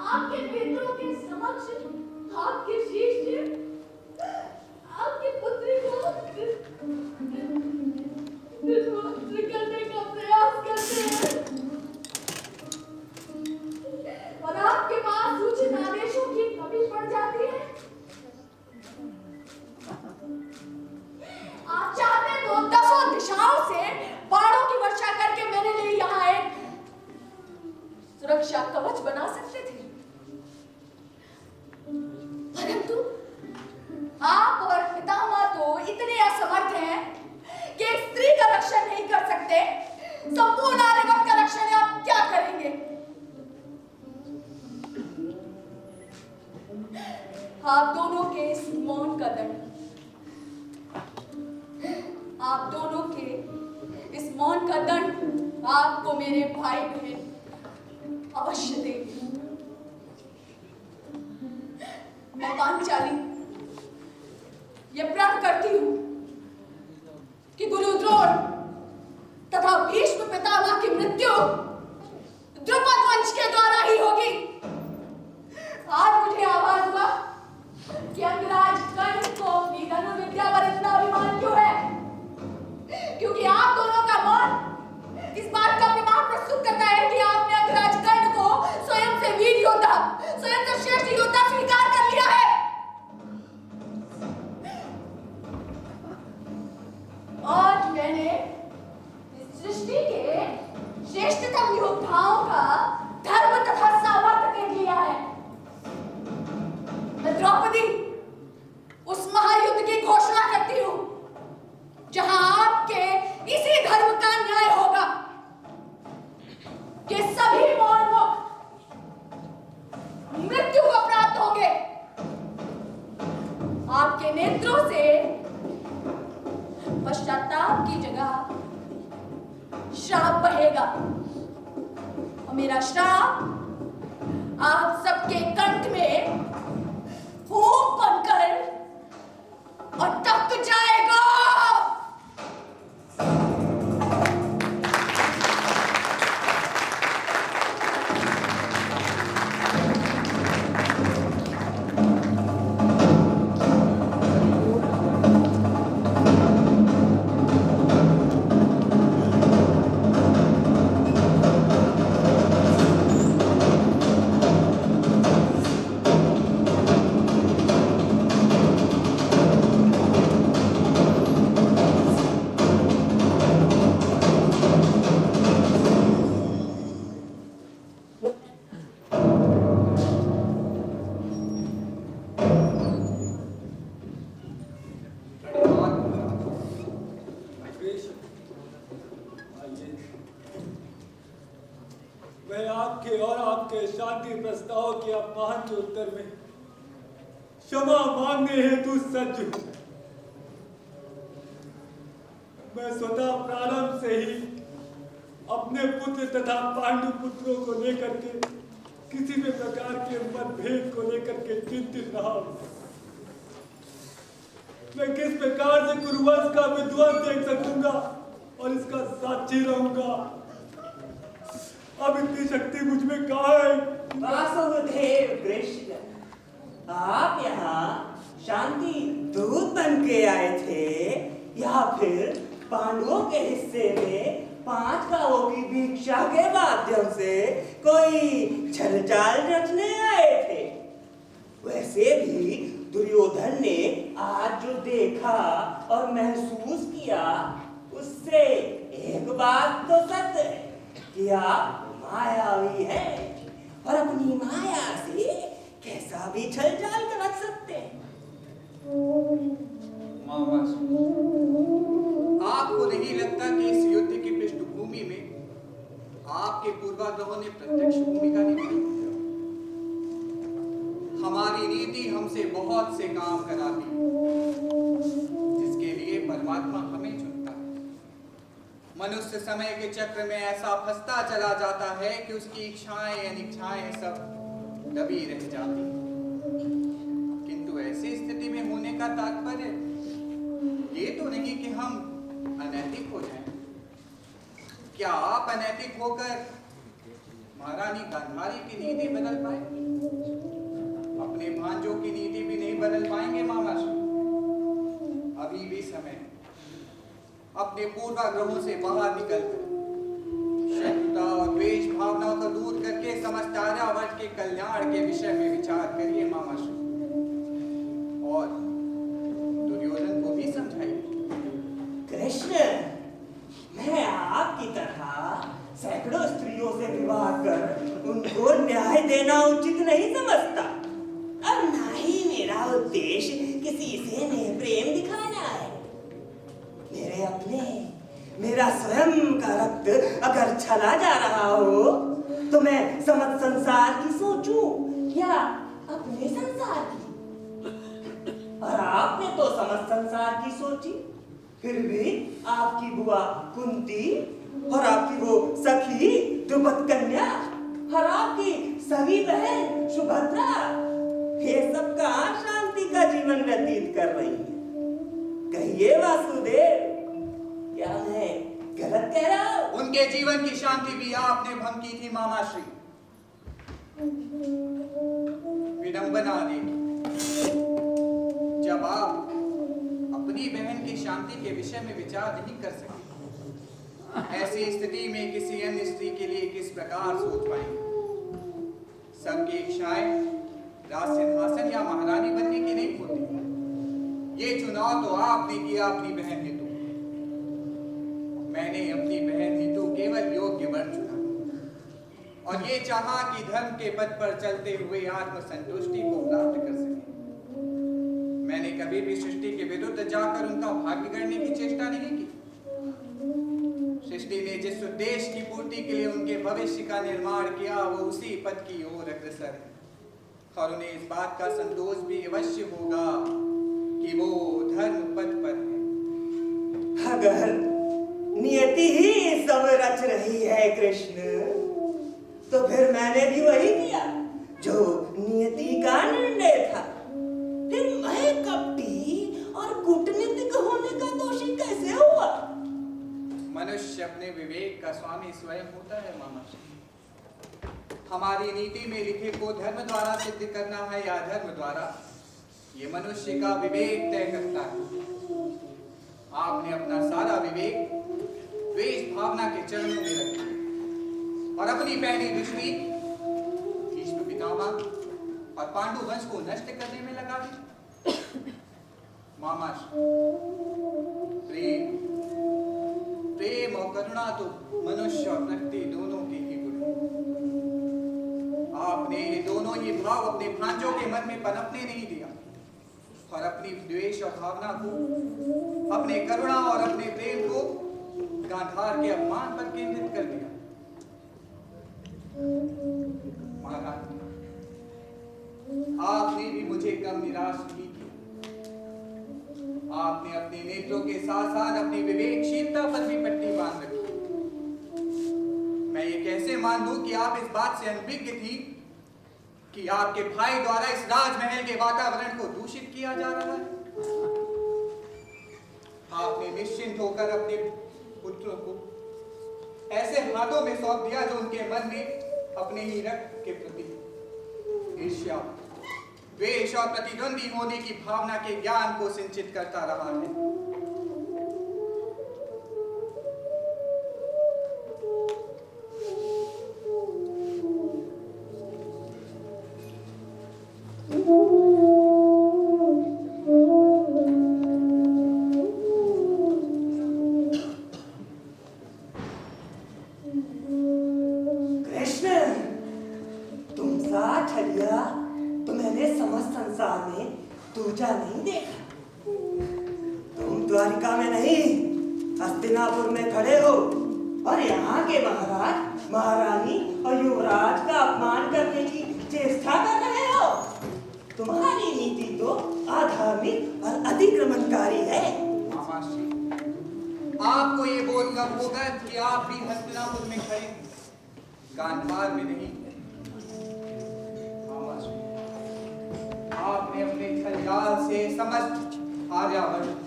आपके मित्रों के समक्ष आपके शिष्य आपकी पुत्री को निर्वस्त्र करने का प्रयास करते हैं और आपके पास उचित आदेशों की कमी पड़ जाती है। आप चाहते तो दसों दिशाओं से बाणों की वर्षा करके मेरे लिए यहाँ एक सुरक्षा कवच बना सकते थे, परंतु आप और पितामह तो इतने असमर्थ हैं कि एक स्त्री का रक्षण नहीं कर सकते, संपूर्ण आर्यवर्त का रक्षण आप क्या करेंगे? आप दोनों के इस मौन का दंड, आप दोनों के इस मौन का दंड आपको मेरे भाई बहन अवश्य देंगे। मैं पांचाली ये प्रण करती हूं कि गुरुद्रोण तथा भीष्म पितामह की मृत्यु द्रुपद वंश के द्वारा ही होगी। आज मुझे आवाज हुआ कि अंगराज कर्ण को अपनी धनुर्विद्या पर इतना अभिमान क्यों है, क्योंकि आप दोनों का मौन इस बात का प्रमाण प्रस्तुत करता है कि आपने अंगराज कर्ण को स्वयं से वीर योद्धा, स्वयं से श्रेष्ठ योद्धा स्वीकार कर लिया है। आज मैंने इस सृष्टि के श्रेष्ठतम योद्धाओं का धर्म तथा सामर्थ्य देख लिया है। मैं द्रौपदी उस महायुद्ध की घोषणा करती हूं जहां आपके इसी धर्म का न्याय होगा कि सभी मौनमुख मृत्यु को प्राप्त होंगे। आपके नेत्रों से पश्चाताप की जगह श्राप बहेगा और मेरा श्राप आप सबके कंठ में फूंक बनकर और तक जाएगा। शांति प्रस्ताव के अपमान के उत्तर में क्षमा मांगने हेतु सज्ज हूं। मैं स्वतः प्रारंभ से ही अपने पुत्र तथा पांडु पुत्रों को लेकर के किसी भी प्रकार के मतभेद को लेकर के चिंतित रहा हूं। मैं किस प्रकार से कुरुवंश का विध्वंस देख सकूंगा और इसका साक्षी रहूंगा। अब इतनी शक्ति मुझ में कहाँ है? वासुदेव कृष्ण, आप यहाँ शांति दूत बन के आए थे या फिर पांडवों के हिस्से में 5 गांवों की भिक्षा के माध्यम से कोई छलचाल रचने आए थे? वैसे भी दुर्योधन ने आज जो देखा और महसूस किया उससे एक बात तो सत्य है कि आप मायावी है और अपनी माया से कैसा भी छलचाल रच मामा जी, आपको नहीं लगता कि इस युद्ध की पृष्ठभूमि में आपके पूर्वाग्रहों ने प्रत्यक्ष भूमिका निभाई? हमारी नीति हमसे बहुत से काम कराती है, जिसके लिए परमात्मा हमें चुनता है। मनुष्य समय के चक्र में ऐसा फंसता चला जाता है कि उसकी इच्छाएं अनिच्छाएं सब दबी रह जाती हैं। किंतु ऐसी स्थिति में होने का तात्पर्य ये तो नहीं कि हम अनैतिक हो जाएं। क्या आप अनैतिक होकर महारानी गांधारी की नीति बदल पाए? अपने भांजों की नीति भी नहीं बदल पाएंगे मामा जी। अभी भी समय, अपने पूर्वाग्रहों से बाहर निकलकर शत्रुता और द्वेष भावनाओं को दूर करके समस्त आर्यावर्त के कल्याण के विषय में विचार करिए मामा जी, और दुर्योधन को भी समझाइए। कृष्ण, मैं आपकी तरह सैकड़ों स्त्रियों से विवाह कर उनको न्याय देना उचित नहीं समझता, और ना ही मेरा उद्देश्य किसी से नेह प्रेम दिखाना है। मेरा स्वयं का रक्त अगर चला जा रहा हो तो मैं समस्त संसार की सोचूं या अपने संसार की? और आपने तो समस्त संसार की सोची, फिर भी आपकी बुआ कुंती और आपकी वो सखी द्रुपद कन्या और आपकी सभी बहन सुभद्रा, ये सब कहाँ शांति का जीवन व्यतीत कर रही है? कहिए वासुदेव, क्या मैं गलत कह रहा हूं? उनके जीवन की शांति भी आपने भंग की थी मामा श्री। विडंबना देखी, जब आप अपनी बहन की शांति के विषय में विचार नहीं कर सके, ऐसी स्थिति में किसी अन्य स्त्री के लिए किस प्रकार सोच पाएंगे? सबकी इच्छाएं राज सिंहासन या महारानी बनने की नहीं होती। ये चुनाव तो आपने किया अपनी बहन हेतु। मैंने अपनी बहन हेतु केवल योग्य वर चुना और ये चाहा कि धर्म के पथ पर चलते हुए आत्मसंतुष्टि को प्राप्त कर सके। मैंने कभी भी सृष्टि के विरुद्ध जाकर उनका भाग्य करने की चेष्टा नहीं की। सृष्टि ने जिस उद्देश्य की पूर्ति के लिए उनके भविष्य का निर्माण किया, वो उसी पथ की ओर अग्रसर है, और उन्हें इस बात का संतोष भी अवश्य होगा कि वो धर्म पथ पर है। अगर नियति ही सब रच रही है कृष्ण, तो फिर मैंने भी वही किया जो नियति का निर्णय था। फिर मैं कपटी और कूटनीतिक होने का दोषी कैसे हुआ? मनुष्य अपने विवेक का स्वामी स्वयं होता है मामा। हमारी नीति में लिखे को धर्म द्वारा सिद्ध करना है या धर्म द्वारा, ये मनुष्य का विवेक तय करता है। आपने अपना सारा विवेक द्वेष भावना के चरणों में रख दिया और अपनी पहली दृष्टि भीष्म पितामह और पांडु वंश को नष्ट करने में लगा दी। मामा, प्रेम और करुणा तो मनुष्य और प्रकृति दोनों के ही गुण हैं। आपने ये दोनों ही भाव अपने भांजों के मन में पनपने नहीं दिया और अपनी द्वेष और भावना को, अपने करुणा और अपने प्रेम को गांधार के अपमान पर केंद्रित कर दिया। महाराज, आपने भी मुझे कम निराश नहीं किया। आपने अपने नेत्रों के साथ साथ अपनी विवेकशीलता पर भी पट्टी बांध रखी। मैं ये कैसे मान लूं कि आप इस बात से अनभिज्ञ थी कि आपके भाई द्वारा इस राजमहल के वातावरण को दूषित किया जा रहा है? आपने निश्चिंत होकर अपने पुत्रों को ऐसे हाथों में सौंप दिया जो उनके मन में अपने ही रक्त के प्रति ईर्ष्या, द्वेष और प्रतिद्वंदी होने की भावना के ज्ञान को सिंचित करता रहा है। द्वारिका में नहीं, हस्तिनापुर में खड़े हो और यहाँ के महाराज, महारानी और युवराज का अपमान करने की चेष्टा कर रहे हो। तुम्हारी नीति तो अधार्मिक और अतिक्रमणकारी है। मामाश्री, आपको ये बोलकर होगा कि आप भी हस्तिनापुर में खड़े हैं, गांधार में नहीं। मामाश्री, आपने अपने छलजाल से समस्त आर्यावर्त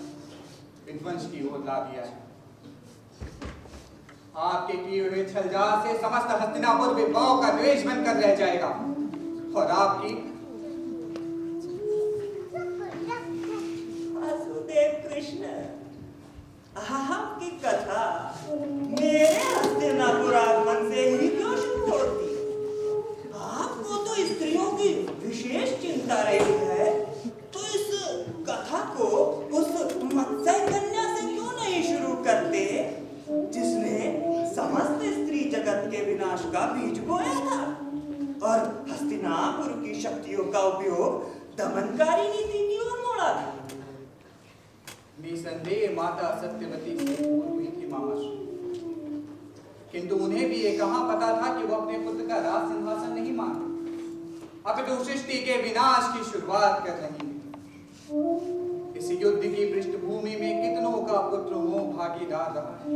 विध्वंस की ओर ला दिया है। आपके किए हुए छलजाल से समस्त हस्तिनापुर विधवाओं का द्वेष बनकर रह जाएगा और आपकी वासुदेव कृष्ण, आपकी कथा मेरे हस्तिनापुर आगमन से ही क्यों शुरू होती? आपको तो स्त्रियों की विशेष चिंता रही है, तो इस कथा को उस मत्स्य कन्या से क्यों नहीं शुरू करते जिसने समस्त स्त्री जगत के विनाश का बीज बोया था और हस्तिनापुर की शक्तियों का उपयोग दमनकारी नीति की ओर मोड़ा था। निसंदेह माता सत्यवती से पूर्व हुई थी मामाश्री, किंतु उन्हें भी ये कहां पता था कि वो अपने पुत्र का राज सिंहासन नहीं मांगे, अपितु सृष्टि के विनाश की शुरुआत कर रही है। इस युद्ध की पृष्ठभूमि में कितनों का पुत्र मोह भागीदार रहा है।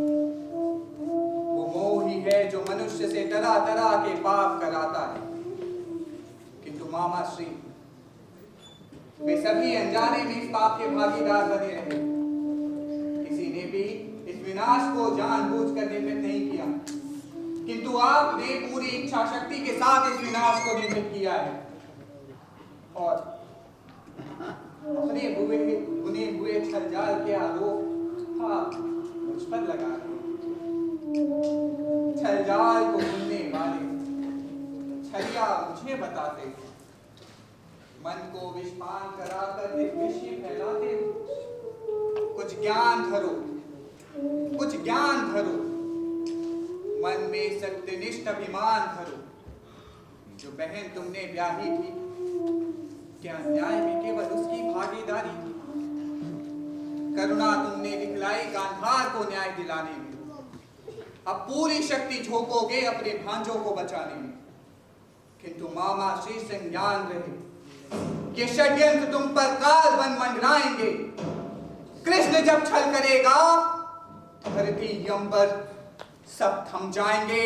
वो मोह ही है जो मनुष्य से तरह तरह के पाप कराता है। किंतु मामाश्री, वे सभी अनजाने में इस पाप के भागीदार बने रहे। किसी ने भी इस विनाश को जानबूझकर निर्मित नहीं किया, किंतु आपने पूरी इच्छा शक्ति के साथ इस विनाश को निर्मित किया है और अपने बुने हुए छलजाल के आरोप आप मुझ पर लगा रहे। छलजाल को बुनने वाले छलिया मुझे बताते, मन को विषपान कराकर निर्विषय फैलाते हो। कुछ ज्ञान धरो, कुछ ज्ञान धरो, मन में सत्यनिष्ठ अभिमान धरो। जो बहन तुमने ब्याही थी, क्या अन्याय में केवल उसकी भागीदारी थी? करुणा तुमने दिखलाई गांधार को न्याय दिलाने में। अब पूरी शक्ति झोंकोगे अपने भांजों को बचाने में। किंतु मामाश्री संज्ञान रहे, ये षड्यंत्र तुम पर काल बन मंडराएंगे। कृष्ण जब छल करेगा, धरती अंबर सब थम जाएंगे।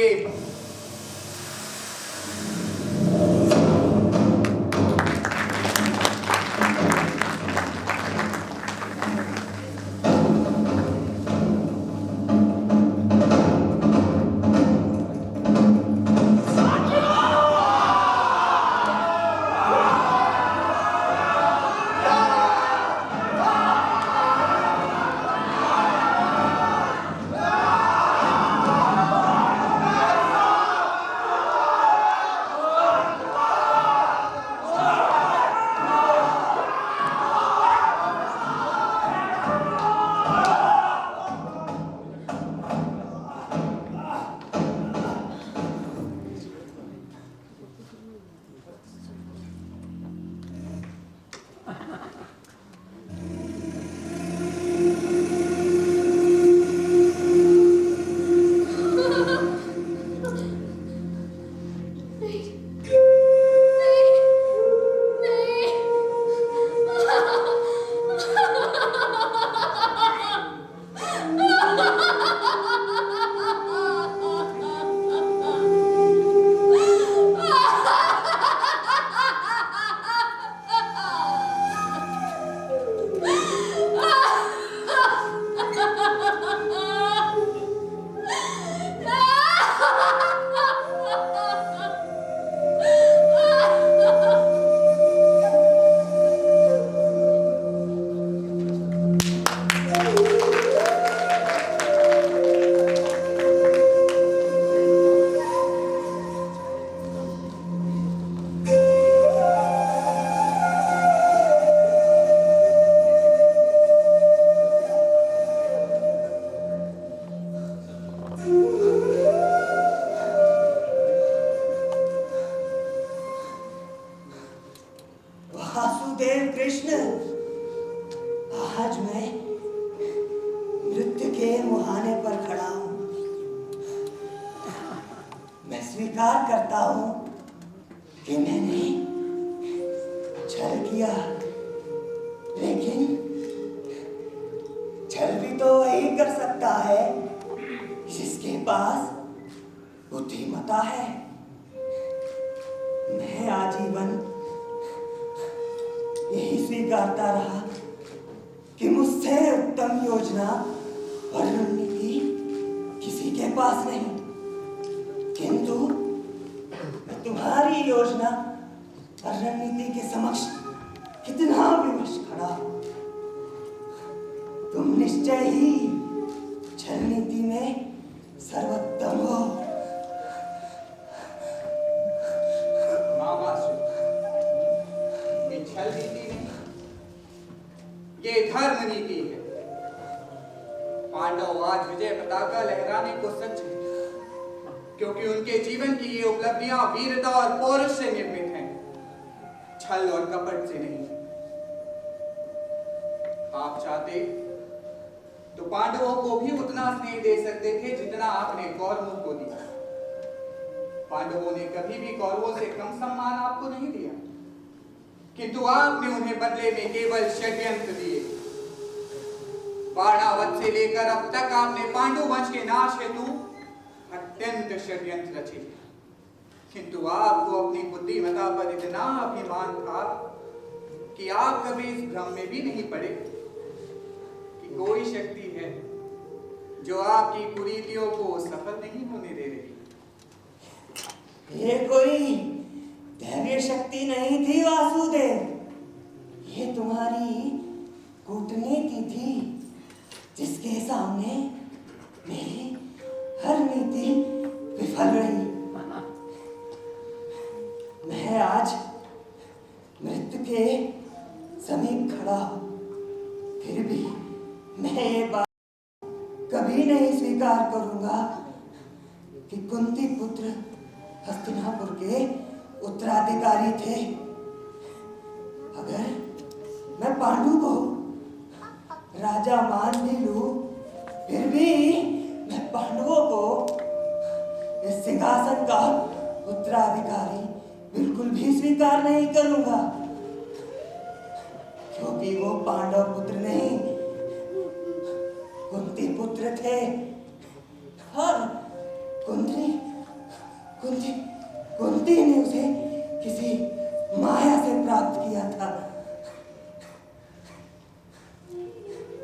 करता हूं कि मैंने छल किया, लेकिन छल भी तो वही कर सकता है जिसके पास बुद्धिमता है। मैं आजीवन यही स्वीकारता रहा कि मुझसे उत्तम योजना और रणनीति किसी के पास नहीं, किंतु मैं तुम्हारी योजना और रणनीति के समक्ष कितना विवश खड़ा हूं। तुम निश्चय ही छल नीति में सर्वोत्तम हो। ये छल नीति नहीं, ये धर्म नीति है। पांडव आज विजय पताका लहराने को सच है, क्योंकि उनके जीवन की ये उपलब्धियां वीरता और पौरुष से निर्मित हैं, छल और कपट से नहीं। आप चाहते तो पांडवों को भी उतना स्नेह दे सकते थे जितना आपने कौरवों को दिया। पांडवों ने कभी भी कौरवों से कम सम्मान आपको नहीं दिया, किंतु आपने उन्हें बदले में केवल षड्यंत्र दिए। बाणावत से लेकर अब तक आपने पांडु वंश के नाश हेतु अत्यंत षड्यंत्र रचे, किंतु आपको अपनी बुद्धिमता पर इतना अभिमान था कि आप कभी इस भ्रम में भी नहीं पड़े कि कोई शक्ति है जो आपकी कुरीतियों को सफल नहीं होने दे रही। ये कोई दैवीय शक्ति नहीं थी वासुदेव, ये तुम्हारी कूटनीति थी, जिसके सामने मेरी हर नीति विफल रही। मैं आज मृत्यु के समीप खड़ा हूं, फिर भी मैं ये बात कभी नहीं स्वीकार करूंगा कि कुंती पुत्र हस्तिनापुर के उत्तराधिकारी थे। अगर मैं पांडु को राजा मान भी लूं, फिर भी मैं पांडवों को इस सिंहासन का उत्तराधिकारी बिल्कुल भी स्वीकार नहीं करूंगा, क्योंकि वो पांडव पुत्र नहीं, कुंती पुत्र थे। और कुंती ने उसे किसी माया से प्राप्त किया था।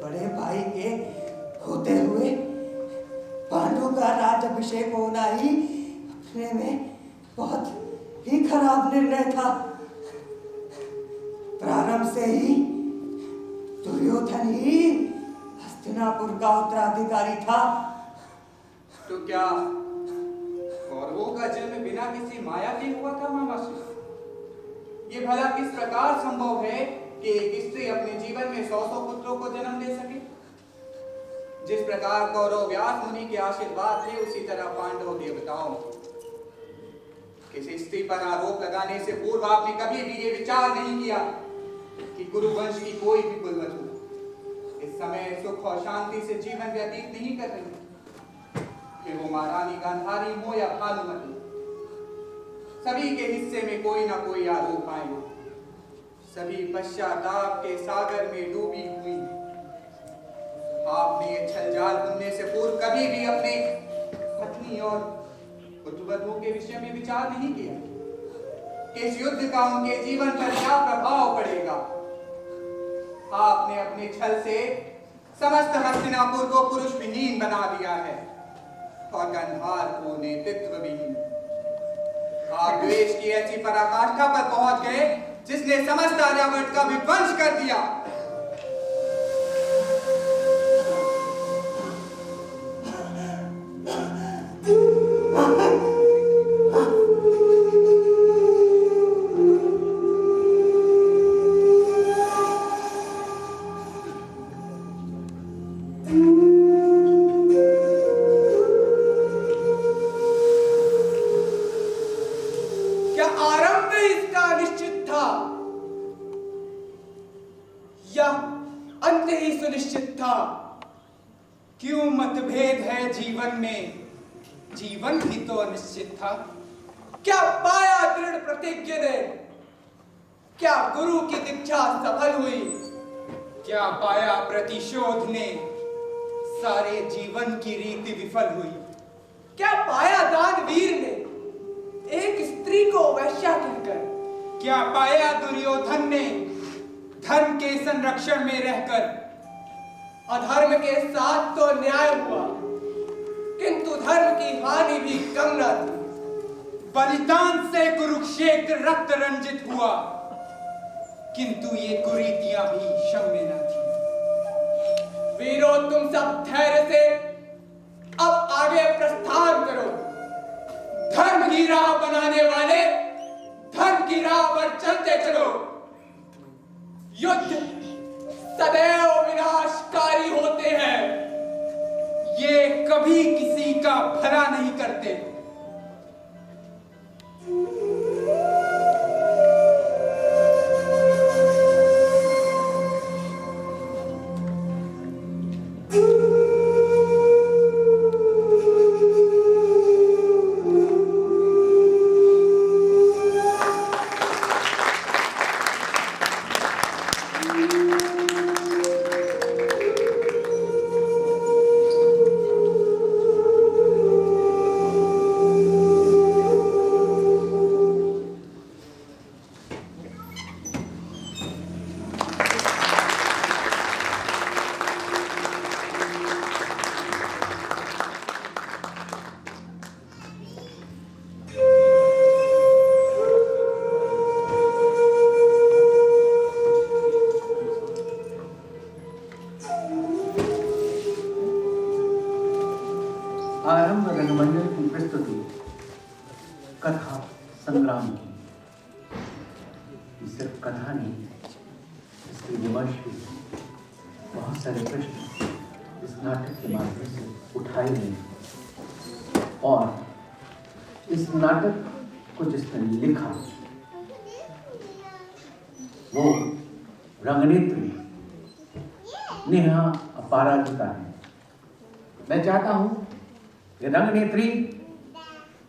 बड़े भाई के होते हुए पांडु का राज्याभिषेक होना ही अपने में बहुत ही खराब निर्णय था। प्रारंभ से ही दुर्योधन ही हस्तिनापुर का उत्तराधिकारी था। तो क्या कौरवों का जन्म बिना किसी माया के हुआ था मामाश्री? ये भला किस प्रकार संभव है कि एक स्त्री अपने जीवन में 100 पुत्रों को जन्म दे सके? जिस प्रकार कौरव व्यास मुनि के आशीर्वाद थे, उसी तरह पांडव देवताओं। किसी स्त्री पर आरोप लगाने से पूर्व आपने कभी भी ये विचार नहीं किया कि कुरुवंश की कोई भी कुलवधु इस समय सुख और शांति से जीवन व्यतीत नहीं कर रही, फिर वो महारानी गांधारी हो या भानुमति, सभी के हिस्से में कोई ना कोई आरोप आए। सभी पश्चाताप के सागर में डूबी हुई। आपने ये छल जाल बुनने से पूर्व कभी भी अपने पत्नी और पुत्रवधुओं के विषय में विचार नहीं किया कि इस युद्ध का उनके जीवन पर क्या प्रभाव पड़ेगा। आपने अपने छल से समस्त हस्तिनापुर को पुरुष विहीन बना दिया है और गंधार को नेतृत्व विहीन। आप द्वेष की ऐसी पराकाष्ठा पर पहुंच गए जिसने समस्त आर्यावर्त का विध्वंस कर दिया। क्यों मतभेद है जीवन में? जीवन भी तो अनिश्चित था। क्या पाया दृढ़ प्रतिज्ञ ने? क्या गुरु की दीक्षा सफल हुई? क्या पाया प्रतिशोध ने? सारे जीवन की रीति विफल हुई। क्या पाया दानवीर ने? एक स्त्री को वैश्या कहकर। क्या पाया दुर्योधन ने? धर्म के संरक्षण में रहकर। अधर्म के साथ तो न्याय हुआ, किंतु धर्म की हानि भी कम न थी। बलिदान से कुरुक्षेत्र रक्त रंजित हुआ, किंतु ये कुरीतियां भी क्षम्य न थी। वीरों, तुम सब धैर्य से अब आगे प्रस्थान करो। धर्म की राह बनाने वाले धर्म की राह पर चलते चलो। युद्ध सदैव विनाशकारी होते हैं, ये कभी किसी का भला नहीं करते। आरंभ रंगमंडल की प्रस्तुति कथा संग्राम की। सिर्फ कथा नहीं, इसके विमर्श भी बहुत सारे प्रश्न इस नाटक के माध्यम से उठाए गए और इस नाटक को जिसने लिखा वो रंगनेत्री नेहा अपराजिता है। मैं चाहता हूं कि रंगनेत्री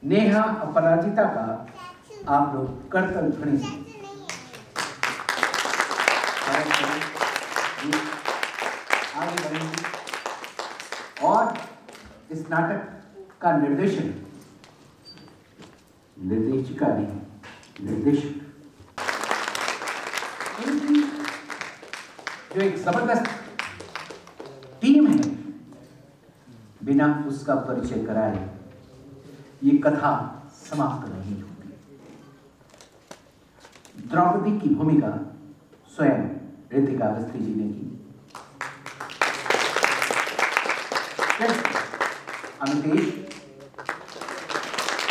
नेहा अपराजिता का आप लोग करतल ध्वनि से आगे बढ़ेंगे और इस नाटक का निर्देशन निर्देशिका नहीं निर्देशक इनकी जो एक जबरदस्त टीम है, बिना उसका परिचय कराए ये कथा समाप्त नहीं होती। द्रौपदी की भूमिका स्वयं ऋतिका अवस्थी जी ने की। अमितेश,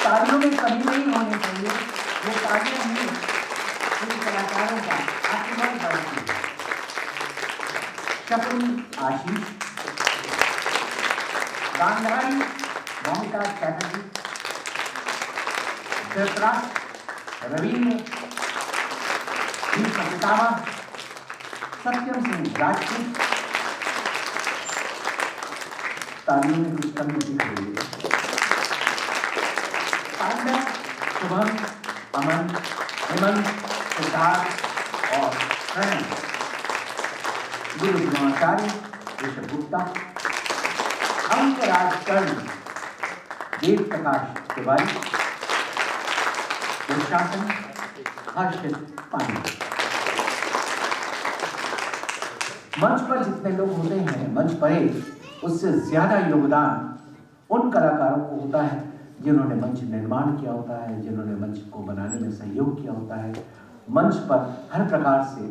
तालियों में कमी नहीं होनी चाहिए। ये तालियां नहीं इन कलाकारों का आशीर्वाद बढ़ती है। शकुन आशीष, गांधारी मोनिका चैटर्जी, धृतराष्ट्र रवींद्र, पितामह सत्यम सिंह राजपूत। तालियों में कुछ कमी दिख रही है। पांडव, शुभम, अमन, हेमंत, सिद्धार्थ और प्रणय, गुरु द्रोणाचार्य, ऋषभ गुप्ता, अंकराज कर्ण, देव प्रकाश तिवारी, प्रशासन हर्षित पांडे। मंच पर जितने लोग होते हैं, मंच पर उससे ज्यादा योगदान उन कलाकारों को होता है जिन्होंने मंच निर्माण किया होता है, जिन्होंने मंच को बनाने में सहयोग किया होता है। मंच पर हर प्रकार से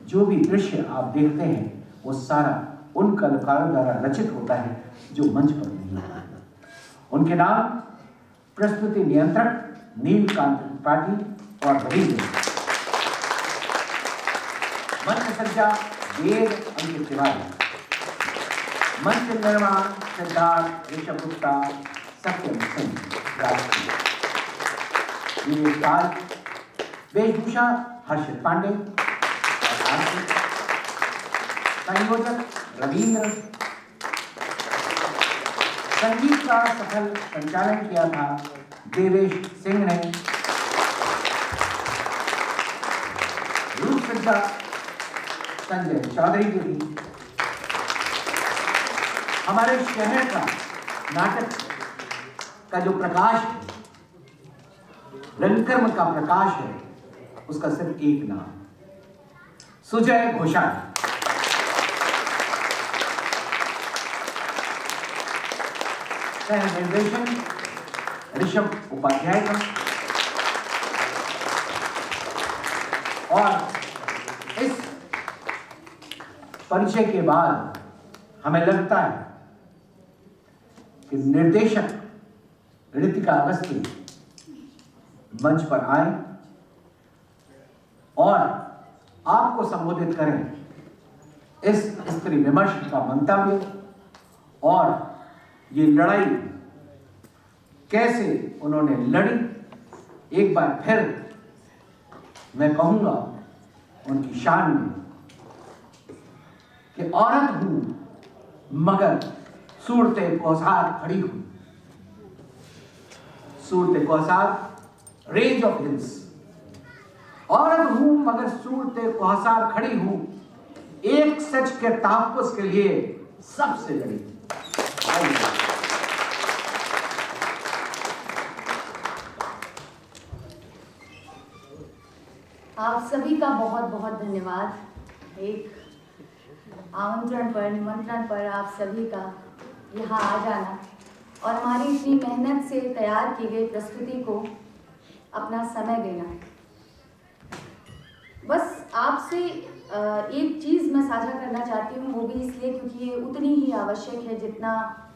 जो भी दृश्य आप देखते हैं वो सारा उन कलाकारों द्वारा रचित होता है जो मंच पर नहीं होता है। उनके नाम प्रस्तुति नियंत्रक नीलकांत त्रिपाठी और रवींद्र, मंच सज्जा वेद अंकित तिवारी, मंच निर्माण सिद्धार्थ ऋषभ गुप्ता, सत्यम सिंह राजपूत, वेशभूषा हर्षित पांडे, संयोजक रवींद्र, संगीत का सफल संचालन किया था देवेश सिंह ने, भूमिका संजय चौधरी की थी। हमारे शहर का नाटक का जो प्रकाश है, रंगकर्म का प्रकाश है, उसका सिर्फ एक नाम, सुजय घोषाल। सह निर्देशन ऋषभ उपाध्याय का। और इस परिचय के बाद हमें लगता है कि निर्देशक ऋतिका अवस्थी मंच पर आए और आपको संबोधित करें इस स्त्री विमर्श का मंतव्य और ये लड़ाई कैसे उन्होंने लड़ी। एक बार फिर मैं कहूंगा उनकी शान में कि औरत हूं मगर सूरते कौसार खड़ी हूं। सूरते कौसार रेंज ऑफ हिल्स। औरत हूं मगर सूरते कौसार खड़ी हूं, एक सच के तहफ्फुज़ के लिए सबसे लड़ी। आप सभी का बहुत बहुत धन्यवाद। एक आमंत्रण पर, निमंत्रण पर आप सभी का यहाँ आ जाना और हमारी इतनी मेहनत से तैयार की गई प्रस्तुति को अपना समय देना। बस आपसे एक चीज़ मैं साझा करना चाहती हूँ, वो भी इसलिए क्योंकि ये उतनी ही आवश्यक है जितना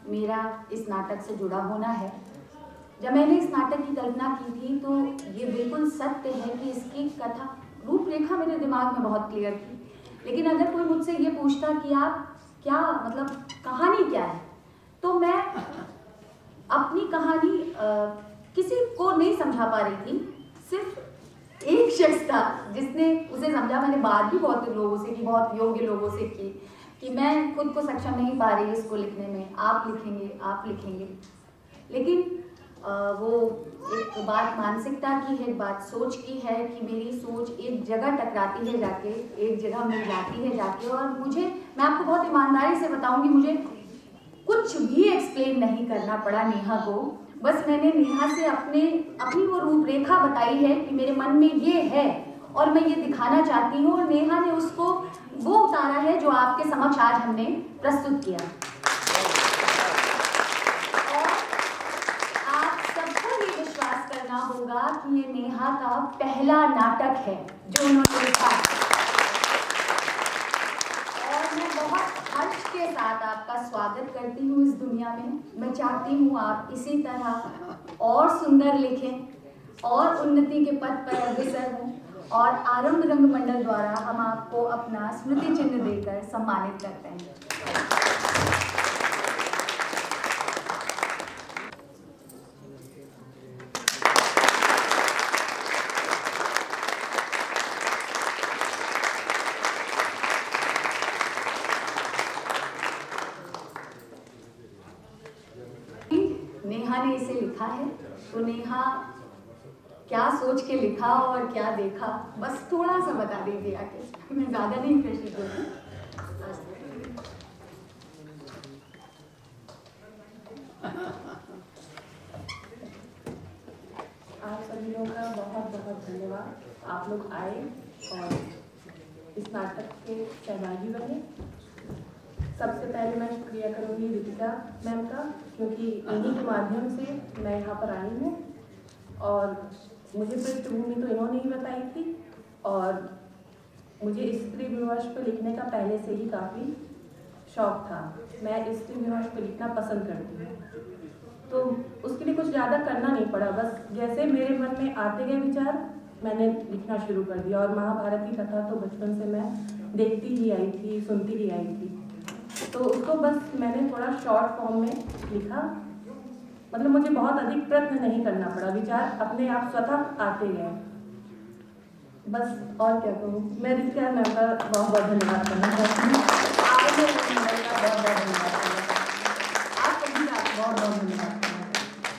मेरा इस नाटक से जुड़ा होना है। जब मैंने इस नाटक की कल्पना की थी तो ये बिल्कुल सत्य है कि इसकी कथा रूपरेखा मेरे दिमाग में बहुत क्लियर थी, लेकिन अगर कोई मुझसे ये पूछता कि आप क्या मतलब कहानी क्या है, तो मैं अपनी कहानी किसी को नहीं समझा पा रही थी। सिर्फ एक शख्स था जिसने उसे समझा। मैंने बात भी बहुत लोगों से की, बहुत योग्य लोगों से की, कि मैं खुद को सक्षम नहीं पा रही इसको लिखने में, आप लिखेंगे, आप लिखेंगे। लेकिन वो एक बात मानसिकता की है, एक बात सोच की है कि मेरी सोच एक जगह टकराती है जाके, एक जगह मिल जाती है जाके। और मुझे, मैं आपको बहुत ईमानदारी से बताऊंगी, मुझे कुछ भी एक्सप्लेन नहीं करना पड़ा नेहा को। बस मैंने नेहा से अपनी वो रूपरेखा बताई है कि मेरे मन में ये है और मैं ये दिखाना चाहती हूँ, और नेहा ने उसको वो उतारा है जो आपके समक्ष आज हमने प्रस्तुत किया। होगा कि ये नेहा का पहला नाटक है जो उन्होंने लिखा है, और मैं बहुत हर्ष के साथ आपका स्वागत करती हूँ इस दुनिया में। मैं चाहती हूँ आप इसी तरह और सुंदर लिखें और उन्नति के पथ पर अग्रसर हों, और आरंभ रंगमंडल द्वारा हम आपको अपना स्मृति चिन्ह देकर सम्मानित करते हैं। नेहा ने इसे लिखा है, तो नेहा क्या सोच के लिखा और क्या देखा, बस थोड़ा सा बता दीजिए आके। मैं ज़्यादा नहीं प्रेषित होती। आप सभी लोगों का बहुत बहुत धन्यवाद। आप लोग आए और इस नाटक के सहभागी बने। सबसे पहले मैं शुक्रिया करूँगी ऋतिका मैम का, क्योंकि इन्हीं के माध्यम से मैं यहाँ पर आई हूँ, और मुझे पृष्ठभूमि तो इन्होंने ही बताई थी, और मुझे स्त्री विमर्श पर लिखने का पहले से ही काफ़ी शौक था। मैं स्त्री विमर्श पर लिखना पसंद करती हूँ, तो उसके लिए कुछ ज़्यादा करना नहीं पड़ा। बस जैसे मेरे मन में आते गए विचार मैंने लिखना शुरू कर दिया। और महाभारत की कथा तो बचपन से मैं देखती ही आई थी, सुनती ही आई थी, तो उसको बस मैंने थोड़ा शॉर्ट फॉर्म में लिखा। मतलब मुझे बहुत अधिक प्रयत्न नहीं करना पड़ा, विचार अपने आप स्वतः आते गए। बस और क्या कहूँ, मैं ऋतिका मैम का बहुत बहुत धन्यवाद करना चाहती हूँ। आपको बहुत बहुत धन्यवाद करना चाहती हूँ। आप सभी का बहुत बहुत धन्यवाद करना चाहती हूँ।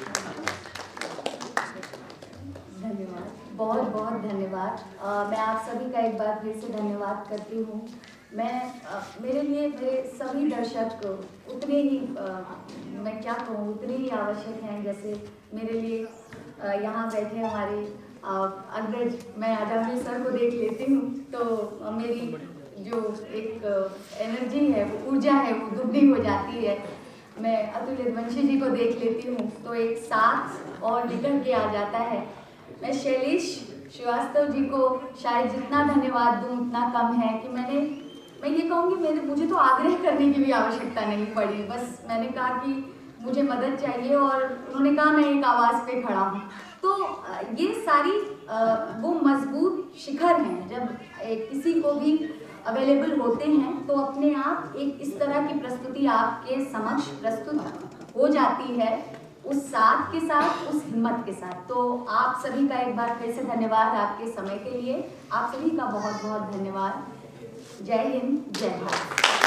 धन्यवाद, बहुत बहुत धन्यवाद। नमस्कार। मैं आप सभी का एक बार फिर से धन्यवाद करती हूँ। मेरे लिए मेरे सभी दर्शक उतने ही मैं क्या कहूँ उतने ही आवश्यक हैं जैसे मेरे लिए यहाँ बैठे हमारे अग्रज। मैं आजादी सर को देख लेती हूँ तो मेरी जो एक एनर्जी है, वो ऊर्जा है, वो दुगनी हो जाती है। मैं अतुल यदुवंशी जी को देख लेती हूँ तो एक साथ और निकल के आ जाता है। मैं शैलेश श्रीवास्तव जी को शायद जितना धन्यवाद दूँ उतना कम है कि मैं ये कहूँगी मुझे तो आग्रह करने की भी आवश्यकता नहीं पड़ी। बस मैंने कहा कि मुझे मदद चाहिए और उन्होंने कहा मैं एक आवाज़ पे खड़ा हूँ। तो ये सारी वो मजबूत शिखर हैं जब किसी को भी अवेलेबल होते हैं तो अपने आप एक इस तरह की प्रस्तुति आपके समक्ष प्रस्तुत हो जाती है, उस साथ के साथ, उस हिम्मत के साथ। तो आप सभी का एक बार फिर से धन्यवाद आपके समय के लिए। आप सभी का बहुत बहुत धन्यवाद। जय हिंद, जय भारत।